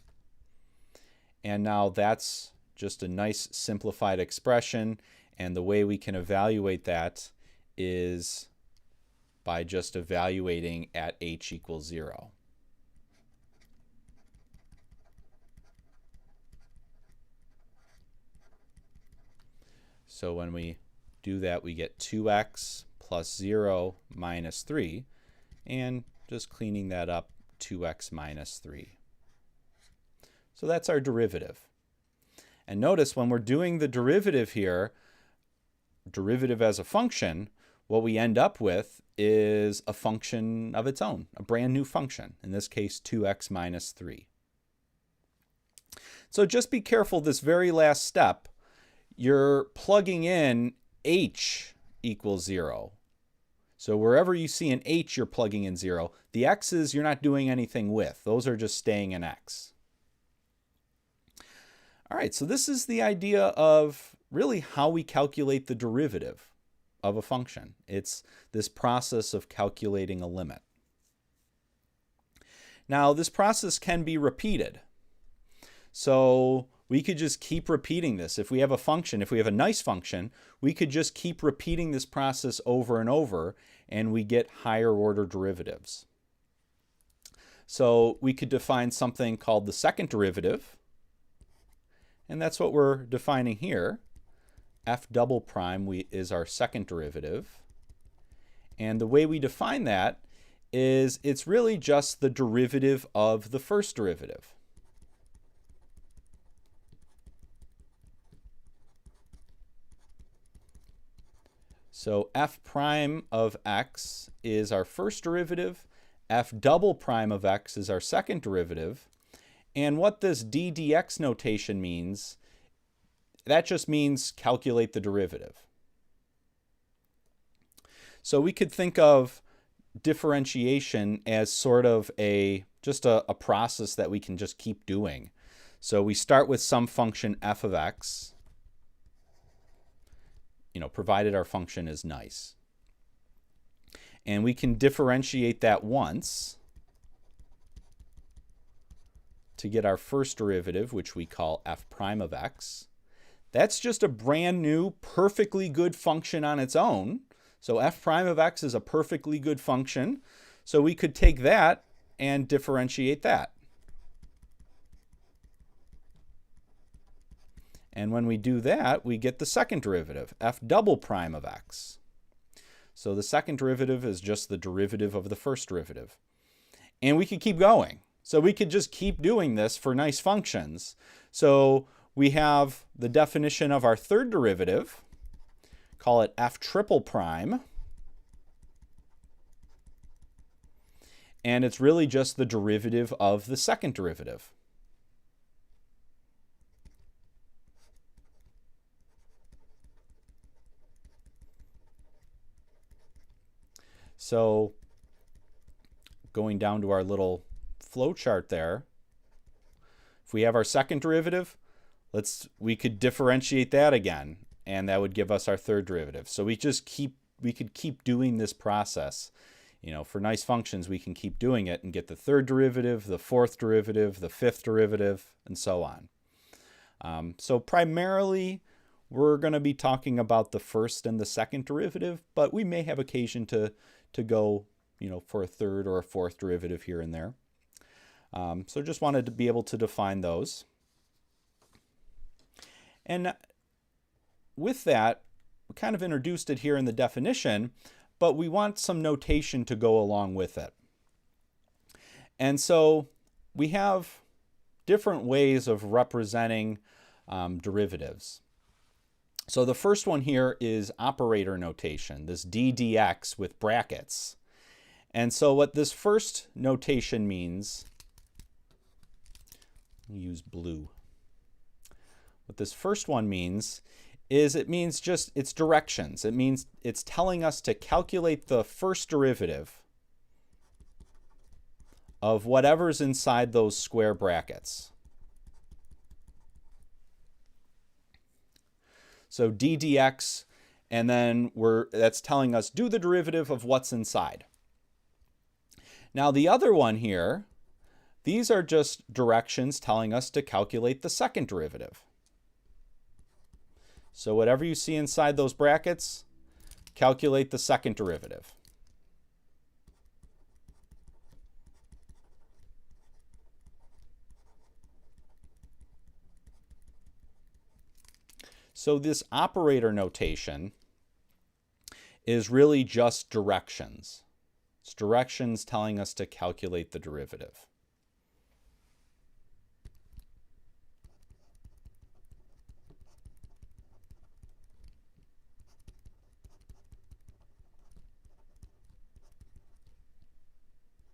And now that's just a nice simplified expression. And the way we can evaluate that is by just evaluating at h equals 0. So when we do that, we get 2x plus 0 minus 3. And just cleaning that up, 2x minus 3. So that's our derivative. And notice when we're doing the derivative here, derivative as a function, what we end up with is a function of its own, a brand new function, in this case 2x minus 3. So just be careful this very last step. You're plugging in h equals 0. So wherever you see an h, you're plugging in 0. The x's you're not doing anything with. Those are just staying in x. All right, so this is the idea of really how we calculate the derivative of a function. It's this process of calculating a limit. Now, this process can be repeated. So we could just keep repeating this. If we have a function, if we have a nice function, we could just keep repeating this process over and over, and we get higher order derivatives. So we could define something called the second derivative, and that's what we're defining here. F double prime is our second derivative. And the way we define that is it's really just the derivative of the first derivative. So f prime of x is our first derivative, f double prime of x is our second derivative, and what this d dx notation means, that just means calculate the derivative. So we could think of differentiation as sort of just a process that we can just keep doing. So we start with some function f of x, provided our function is nice. And we can differentiate that once to get our first derivative, which we call f prime of x. That's just a brand new, perfectly good function on its own. So f prime of x is a perfectly good function. So we could take that and differentiate that. And when we do that, we get the second derivative, f double prime of x. So the second derivative is just the derivative of the first derivative. And we could keep going. So we could just keep doing this for nice functions. So we have the definition of our third derivative, call it f triple prime. And it's really just the derivative of the second derivative. So going down to our little flow chart there, if we have our second derivative, we could differentiate that again, and that would give us our third derivative. So we could keep doing this process. For nice functions, we can keep doing it and get the third derivative, the fourth derivative, the fifth derivative, and so on. So primarily, we're going to be talking about the first and the second derivative, but we may have occasion to go, for a third or a fourth derivative here and there. So just wanted to be able to define those. And with that, we kind of introduced it here in the definition, but we want some notation to go along with it. And so we have different ways of representing derivatives. So the first one here is operator notation, this d dx with brackets. And so what this first notation means, use blue. What this first one means is it's directions. It means it's telling us to calculate the first derivative of whatever's inside those square brackets. So d dx, and then that's telling us do the derivative of what's inside. Now the other one here, these are just directions telling us to calculate the second derivative. So whatever you see inside those brackets, calculate the second derivative. So this operator notation is really just directions. It's directions telling us to calculate the derivative.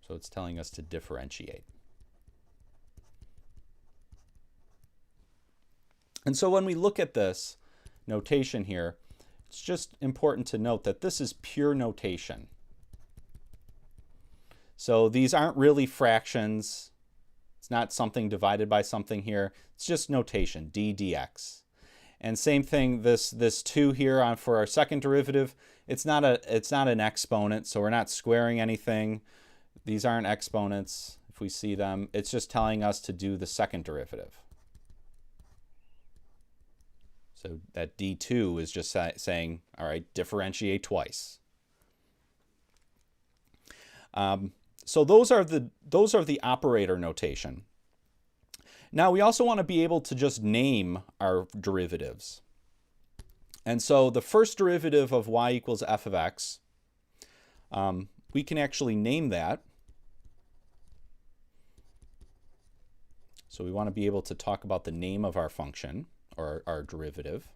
So it's telling us to differentiate. And so when we look at this notation here, it's just important to note that this is pure notation. So these aren't really fractions. It's not something divided by something here. It's just notation, d dx. And same thing, this 2 here for our second derivative, it's not an exponent, so we're not squaring anything. These aren't exponents if we see them. It's just telling us to do the second derivative. So that d2 is just saying, all right, differentiate twice. So those are the operator notation. Now we also want to be able to just name our derivatives. And so the first derivative of y equals f of x, we can actually name that. So we want to be able to talk about the name of our function, or our derivative.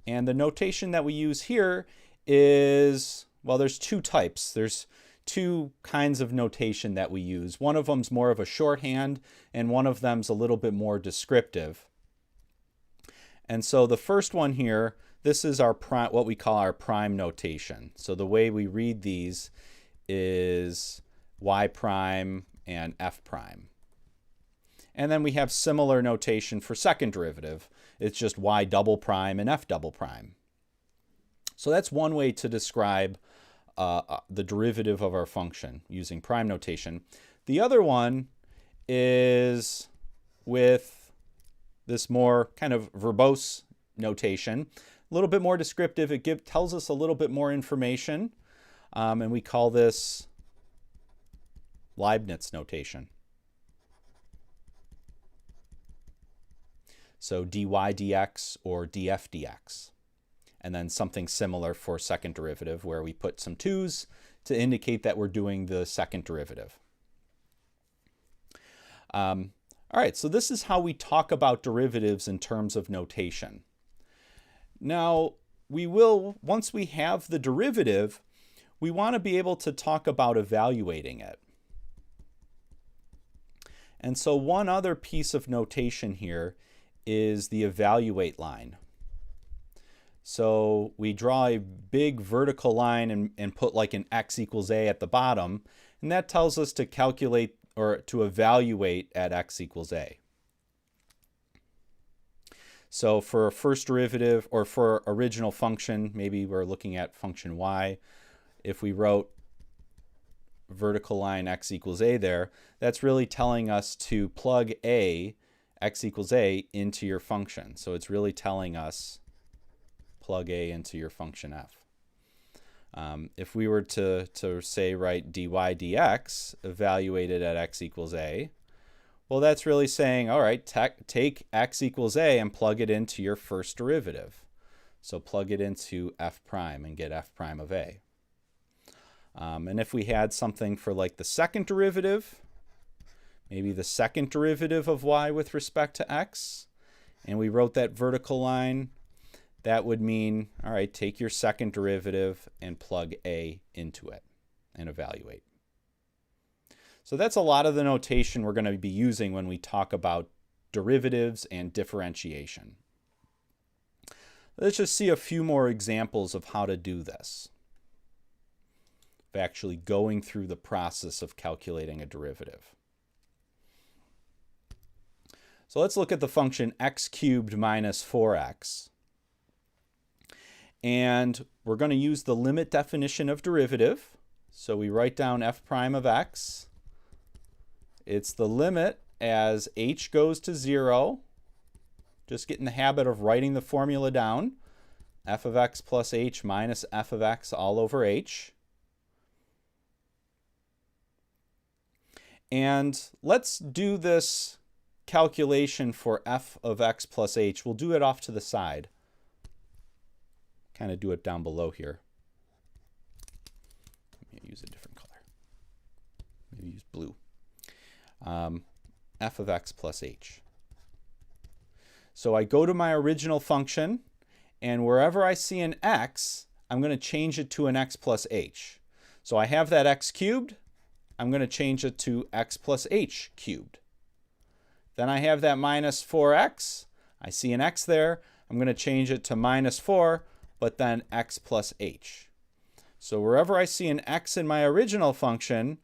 And the notation that we use here is, well, there's two types. There's two kinds of notation that we use. One of them's more of a shorthand, and one of them's a little bit more descriptive. And so the first one here, this is our prime, what we call our prime notation. So the way we read these is y prime and f prime. And then we have similar notation for second derivative. It's just y double prime and f double prime. So that's one way to describe the derivative of our function using prime notation. The other one is with this more kind of verbose notation, a little bit more descriptive. It tells us a little bit more information, and we call this Leibniz notation. So dy dx or df dx. And then something similar for second derivative, where we put some 2's to indicate that we're doing the second derivative. All right, so this is how we talk about derivatives in terms of notation. Now, once we have the derivative, we want to be able to talk about evaluating it. And so one other piece of notation here is the evaluate line. So we draw a big vertical line and put like an x equals a at the bottom, and that tells us to calculate or to evaluate at x equals a. So for a first derivative, or for original function, maybe we're looking at function y, if we wrote vertical line x equals a there, that's really telling us to plug x equals a into your function. So it's really telling us plug a into your function f. If we were to say write dy dx evaluated at x equals a, well, that's really saying, all right, take x equals a and plug it into your first derivative. So plug it into f prime and get f prime of a. And if we had something for like the second derivative, maybe the second derivative of y with respect to x, and we wrote that vertical line, that would mean, all right, take your second derivative and plug a into it and evaluate. So that's a lot of the notation we're going to be using when we talk about derivatives and differentiation. Let's just see a few more examples of how to do this, of actually going through the process of calculating a derivative. So let's look at the function x cubed minus 4x. And we're going to use the limit definition of derivative. So we write down f prime of x. It's the limit as h goes to 0. Just get in the habit of writing the formula down. F of x plus h minus f of x all over h. And let's do this calculation for f of x plus h. We'll do it off to the side. Kind of do it down below here. Let me use a different color. Maybe use blue. F of x plus h. So I go to my original function, and wherever I see an x, I'm going to change it to an x plus h. So I have that x cubed. I'm going to change it to x plus h cubed. Then I have that minus 4x. I see an x there. I'm going to change it to minus 4, but then x plus h. So wherever I see an x in my original function,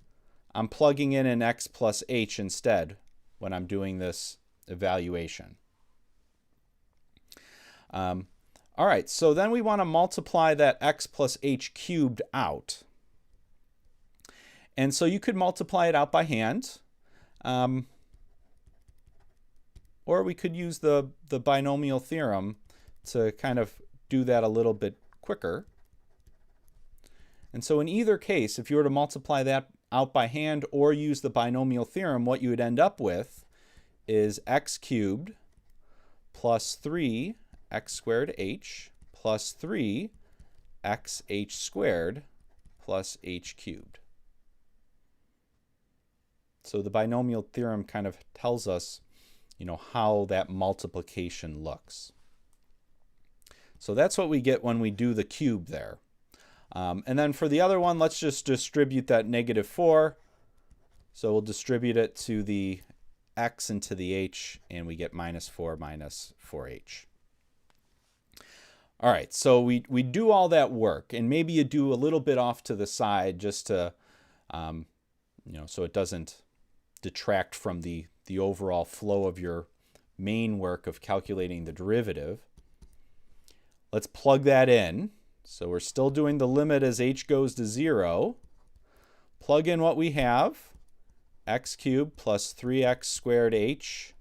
I'm plugging in an x plus h instead when I'm doing this evaluation. All right, so then we want to multiply that x plus h cubed out. And so you could multiply it out by hand, or we could use the binomial theorem to kind of do that a little bit quicker. And so in either case, if you were to multiply that out by hand or use the binomial theorem, what you would end up with is x cubed plus 3 x squared h plus 3 x h squared plus h cubed. So the binomial theorem kind of tells us, how that multiplication looks. So that's what we get when we do the cube there. And then for the other one, let's just distribute that -4. So we'll distribute it to the x and to the h, and we get -4 minus 4h. All right, so we do all that work, and maybe you do a little bit off to the side just to, so it doesn't detract from the overall flow of your main work of calculating the derivative. Let's plug that in. So we're still doing the limit as h goes to 0. Plug in what we have, x cubed plus 3x squared h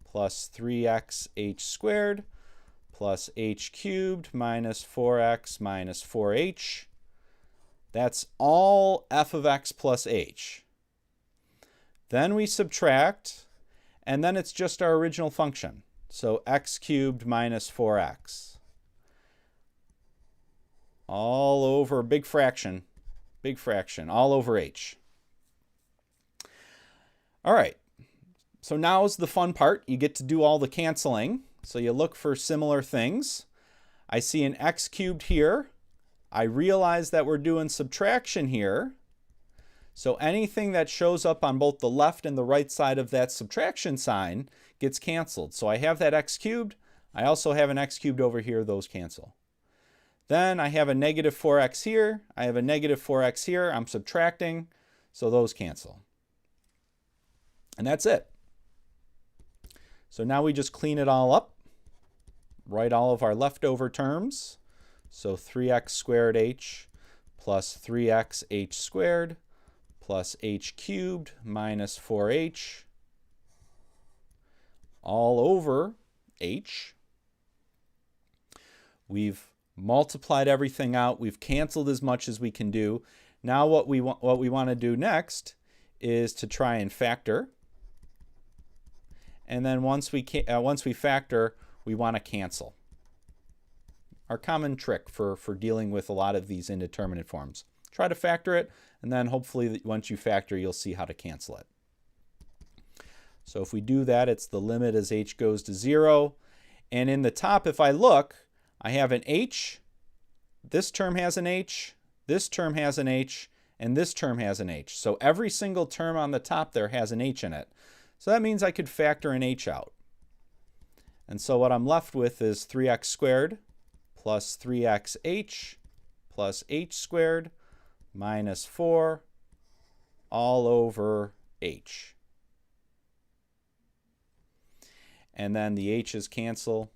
plus 3x h squared plus h cubed minus 4x minus 4h. That's all f of x plus h. Then we subtract, and then it's just our original function. So x cubed minus 4x. All over, big fraction, all over h. All right, so now's the fun part. You get to do all the canceling. So you look for similar things. I see an x cubed here. I realize that we're doing subtraction here. So anything that shows up on both the left and the right side of that subtraction sign gets canceled. So I have that x cubed. I also have an x cubed over here. Those cancel. Then I have a -4x here. I have a -4x here. I'm subtracting. So those cancel. And that's it. So now we just clean it all up. Write all of our leftover terms. So 3x squared h plus 3x h squared plus h cubed minus 4h all over h. We've multiplied everything out. We've canceled as much as we can do. Now what we want to do next is to try and factor. And then once we factor, we want to cancel. Our common trick for dealing with a lot of these indeterminate forms. Try to factor it, and then hopefully once you factor, you'll see how to cancel it. So if we do that, it's the limit as h goes to 0. And in the top, if I look, I have an h. This term has an h. This term has an h. And this term has an h. So every single term on the top there has an h in it. So that means I could factor an h out. And so what I'm left with is 3x squared plus 3xh plus h squared minus 4 all over h. And then the h's cancel.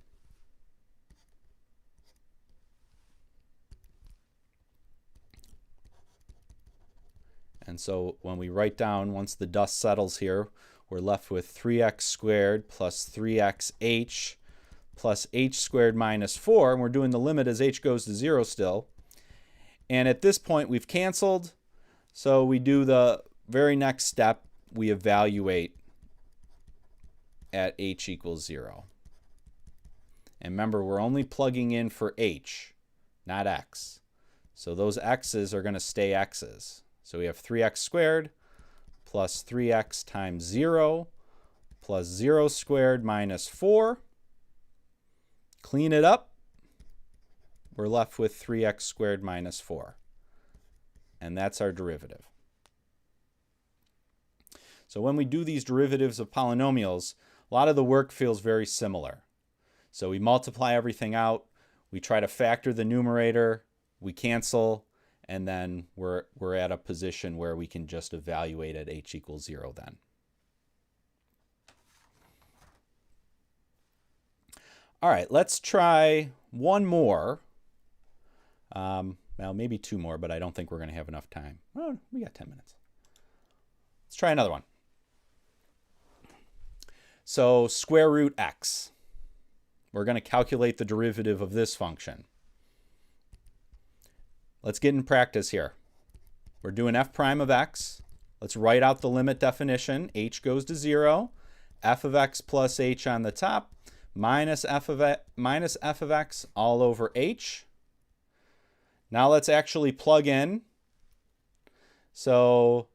And so when we write down, once the dust settles here, we're left with 3x squared plus 3xh plus h squared minus 4. And we're doing the limit as h goes to 0 still. And at this point, we've canceled. So we do the very next step. We evaluate at h equals 0. And remember, we're only plugging in for h, not x. So those x's are going to stay x's. So we have 3x squared plus 3x times 0 plus 0 squared minus 4. Clean it up. We're left with 3x squared minus 4. And that's our derivative. So when we do these derivatives of polynomials, a lot of the work feels very similar. So we multiply everything out. We try to factor the numerator. We cancel. And then we're at a position where we can just evaluate at h equals 0 then. All right, let's try one more. Well, maybe two more, but I don't think we're going to have enough time. Oh, we got 10 minutes. Let's try another one. So square root x. We're going to calculate the derivative of this function. Let's get in practice here. We're doing f prime of x. Let's write out the limit definition. H goes to 0. F of x plus h on the top minus f of x all over h. Now let's actually plug in. So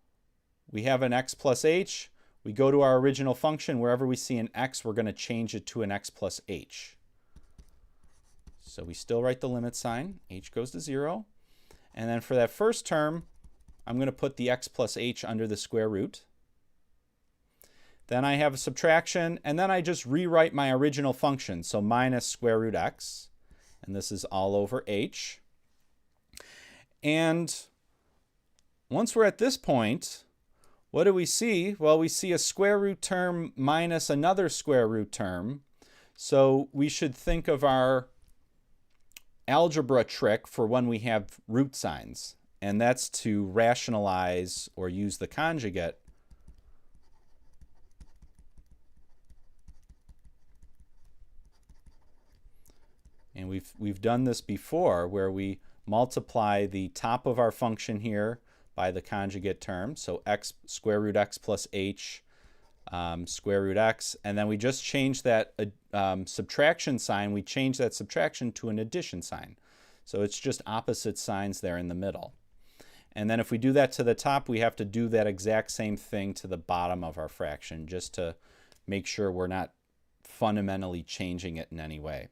we have an x plus h. We go to our original function. Wherever we see an x, we're going to change it to an x plus h. So we still write the limit sign. H goes to 0. And then for that first term, I'm going to put the x plus h under the square root. Then I have a subtraction, and then I just rewrite my original function. So minus square root x, and this is all over h. And once we're at this point, what do we see? Well, we see a square root term minus another square root term. So we should think of our algebra trick for when we have root signs, and that's to rationalize or use the conjugate. And we've done this before, where we multiply the top of our function here by the conjugate term, so x square root x plus h square root x, and then we just change that subtraction sign. We change that subtraction to an addition sign. So it's just opposite signs there in the middle. And then if we do that to the top, we have to do that exact same thing to the bottom of our fraction, just to make sure we're not fundamentally changing it in any way.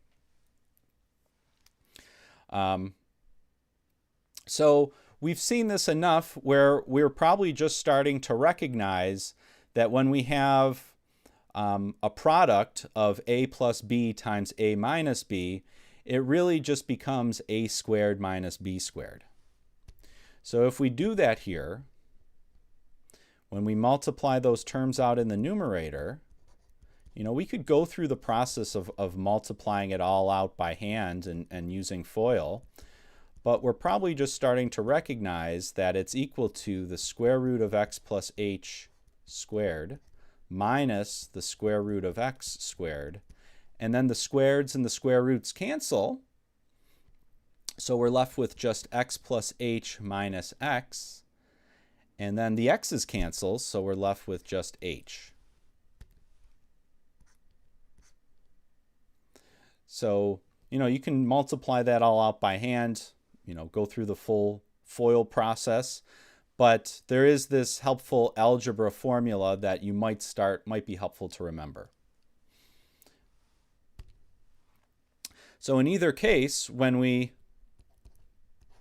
So we've seen this enough where we're probably just starting to recognize that when we have a product of a plus b times a minus b, it really just becomes a squared minus b squared. So if we do that here, when we multiply those terms out in the numerator, you know, we could go through the process of multiplying it all out by hand and using FOIL, but we're probably just starting to recognize that it's equal to the square root of x plus h squared minus the square root of x squared, and then the squareds and the square roots cancel, so we're left with just x plus h minus x, and then the x's cancel, so we're left with just h. So, you know, you can multiply that all out by hand, you know, go through the full FOIL process, but there is this helpful algebra formula that you might be helpful to remember. So in either case, when we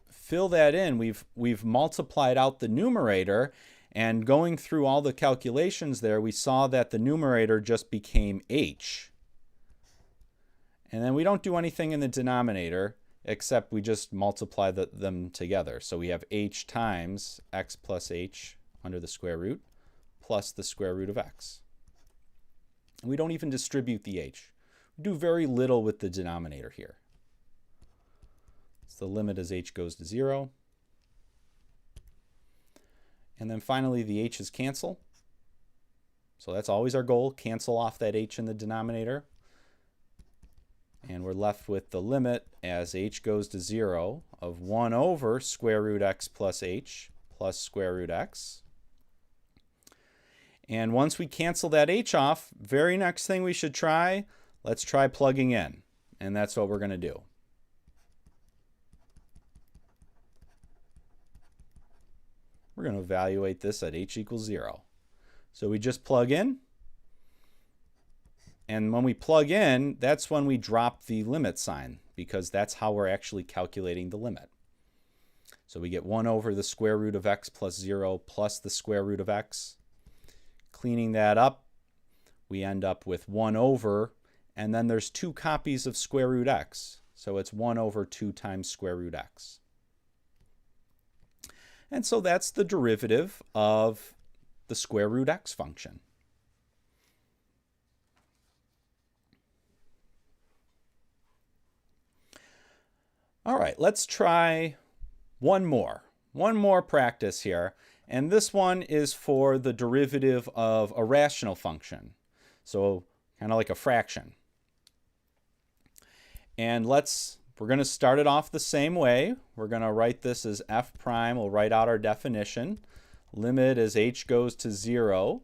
fill that in, we've multiplied out the numerator, and going through all the calculations there, we saw that the numerator just became h. And then we don't do anything in the denominator, except we just multiply them together. So we have h times x plus h under the square root plus the square root of x. And we don't even distribute the h. We do very little with the denominator here. So the limit as h goes to 0. And then finally the h's cancel. So that's always our goal, cancel off that h in the denominator. And we're left with the limit as h goes to 0 of 1 over square root x plus h plus square root x. And once we cancel that h off, very next thing we should try, let's try plugging in. And that's what we're going to do. We're going to evaluate this at h equals 0. So we just plug in. And when we plug in, that's when we drop the limit sign, because that's how we're actually calculating the limit. So we get 1 over the square root of x plus 0 plus the square root of x. Cleaning that up, we end up with 1 over, and then there's 2 copies of square root x. So it's 1 over 2 times square root x. And so that's the derivative of the square root x function. All right, let's try one more practice here. And this one is for the derivative of a rational function. So kind of like a fraction. And we're going to start it off the same way. We're going to write this as f prime. We'll write out our definition. limit as h goes to 0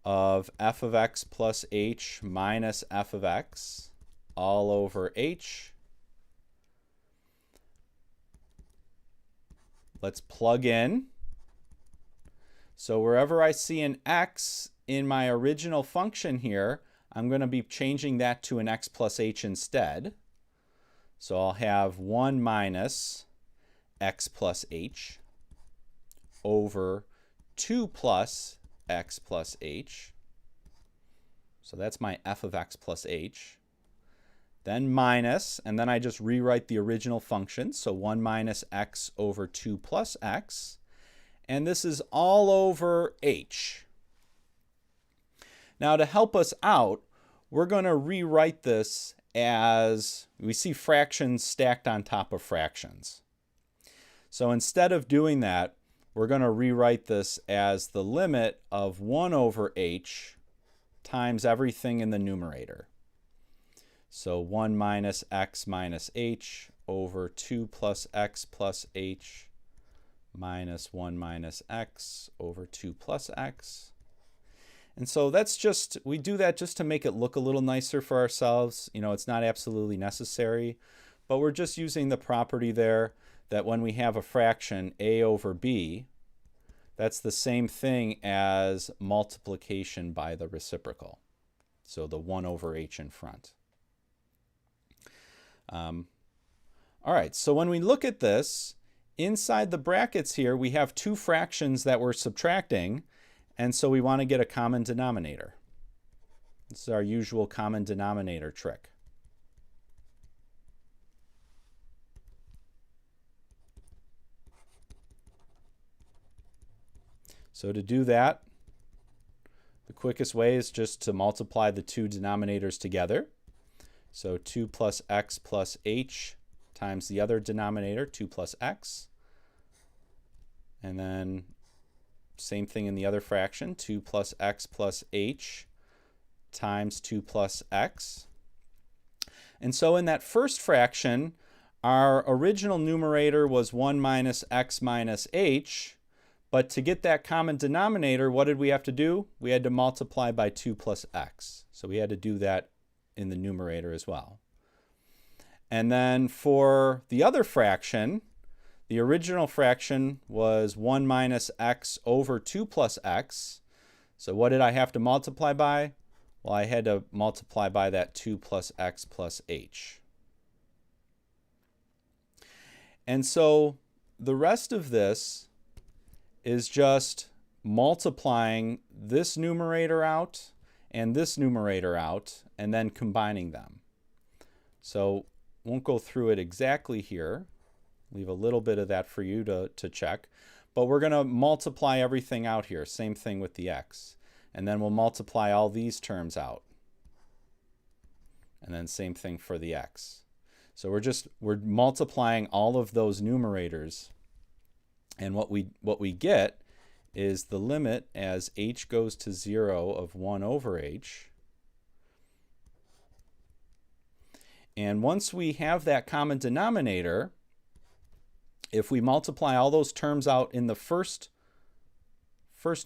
of f of x plus h minus f of x all over h. Let's plug in. So wherever I see an x in my original function here, I'm going to be changing that to an x plus h instead. So I'll have 1 minus x plus h over 2 plus x plus h. So that's my f of x plus h. Then minus, and then I just rewrite the original function. So 1 minus x over 2 plus x. And this is all over h. Now to help us out, we're going to rewrite this as we see fractions stacked on top of fractions. So instead of doing that, we're going to rewrite this as the limit of 1 over h times everything in the numerator. So 1 minus x minus h over 2 plus x plus h minus 1 minus x over 2 plus x. And so that's just, we do that just to make it look a little nicer for ourselves. You know, it's not absolutely necessary, but we're just using the property there that when we have a fraction a over b, that's the same thing as multiplication by the reciprocal. So the 1 over h in front. All right, so when we look at this, inside the brackets here, we have two fractions that we're subtracting, and so we want to get a common denominator. This is our usual common denominator trick. So to do that, the quickest way is just to multiply the two denominators together. So 2 plus x plus h times the other denominator, 2 plus x. And then same thing in the other fraction, 2 plus x plus h times 2 plus x. And so in that first fraction, our original numerator was 1 minus x minus h. But to get that common denominator, what did we have to do? We had to multiply by 2 plus x. So we had to do that in the numerator as well. And then for the other fraction, the original fraction was 1 minus x over 2 plus x. So what did I have to multiply by? Well, I had to multiply by that 2 plus x plus h. And so the rest of this is just multiplying this numerator out and this numerator out and then combining them. So won't go through it exactly here. Leave a little bit of that for you to check. But we're going to multiply everything out here. Same thing with the x. And then we'll multiply all these terms out. And then same thing for the x. So we're multiplying all of those numerators. And what we get is the limit as h goes to 0 of 1 over h. And once we have that common denominator, if we multiply all those terms out in the first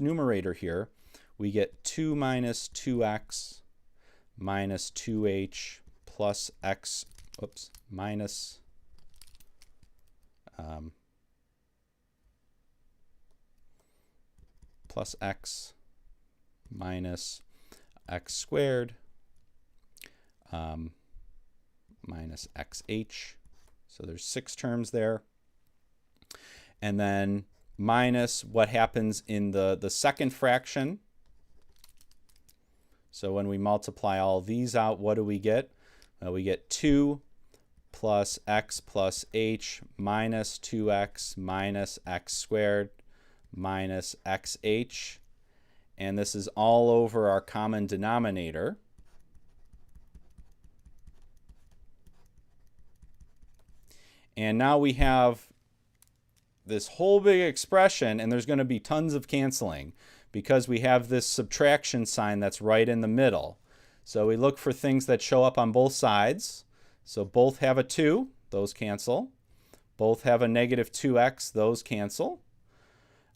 numerator here, we get 2 minus 2x minus 2h plus x, minus plus x minus x squared minus xh. So there's 6 terms there. And then minus what happens in the second fraction. So when we multiply all these out, what do we get? We get 2 plus x plus h minus 2x minus x squared minus xh. And this is all over our common denominator. And now we have this whole big expression, and there's going to be tons of canceling because we have this subtraction sign that's right in the middle. So we look for things that show up on both sides. So both have a 2, those cancel. Both have a negative 2x, those cancel.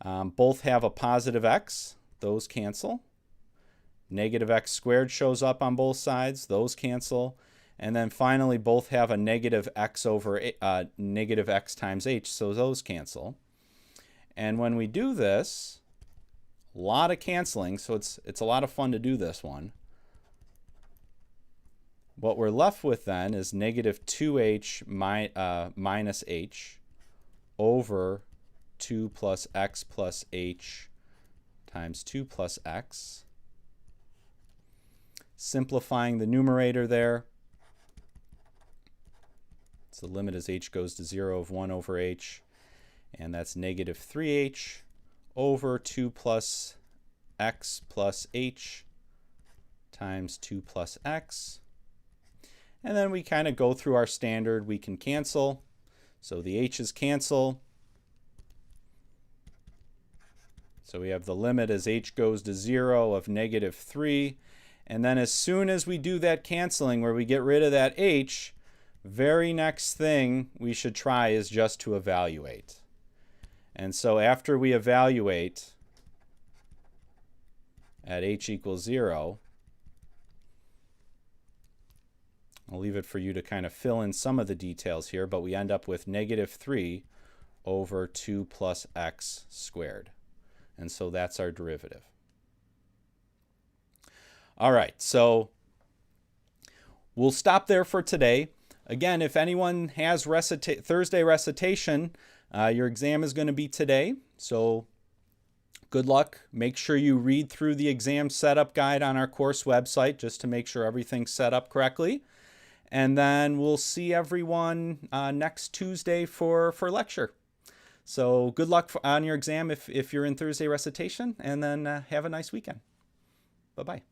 Both have a positive x. Those cancel. Negative x squared shows up on both sides. Those cancel. And then finally, both have a negative x over negative x times h, so those cancel. And when we do this, a lot of canceling, so it's a lot of fun to do this one. What we're left with then is negative 2h minus h over 2 plus x plus h times 2 plus x. Simplifying the numerator there, so the limit as h goes to 0 of 1 over h, and that's negative 3h over 2 plus x plus h times 2 plus x. And then we kind of go through our standard. We can cancel. So the h's cancel. So we have the limit as h goes to 0 of negative 3. And then as soon as we do that canceling where we get rid of that h, very next thing we should try is just to evaluate. And so after we evaluate at h equals 0, I'll leave it for you to kind of fill in some of the details here, but we end up with negative 3 over 2 plus x squared. And so that's our derivative. All right, so we'll stop there for today. Again, if anyone has Thursday recitation, your exam is going to be today. So good luck. Make sure you read through the exam setup guide on our course website just to make sure everything's set up correctly. And then we'll see everyone next Tuesday for lecture. So good luck on your exam if you're in Thursday recitation, and then have a nice weekend. Bye-bye.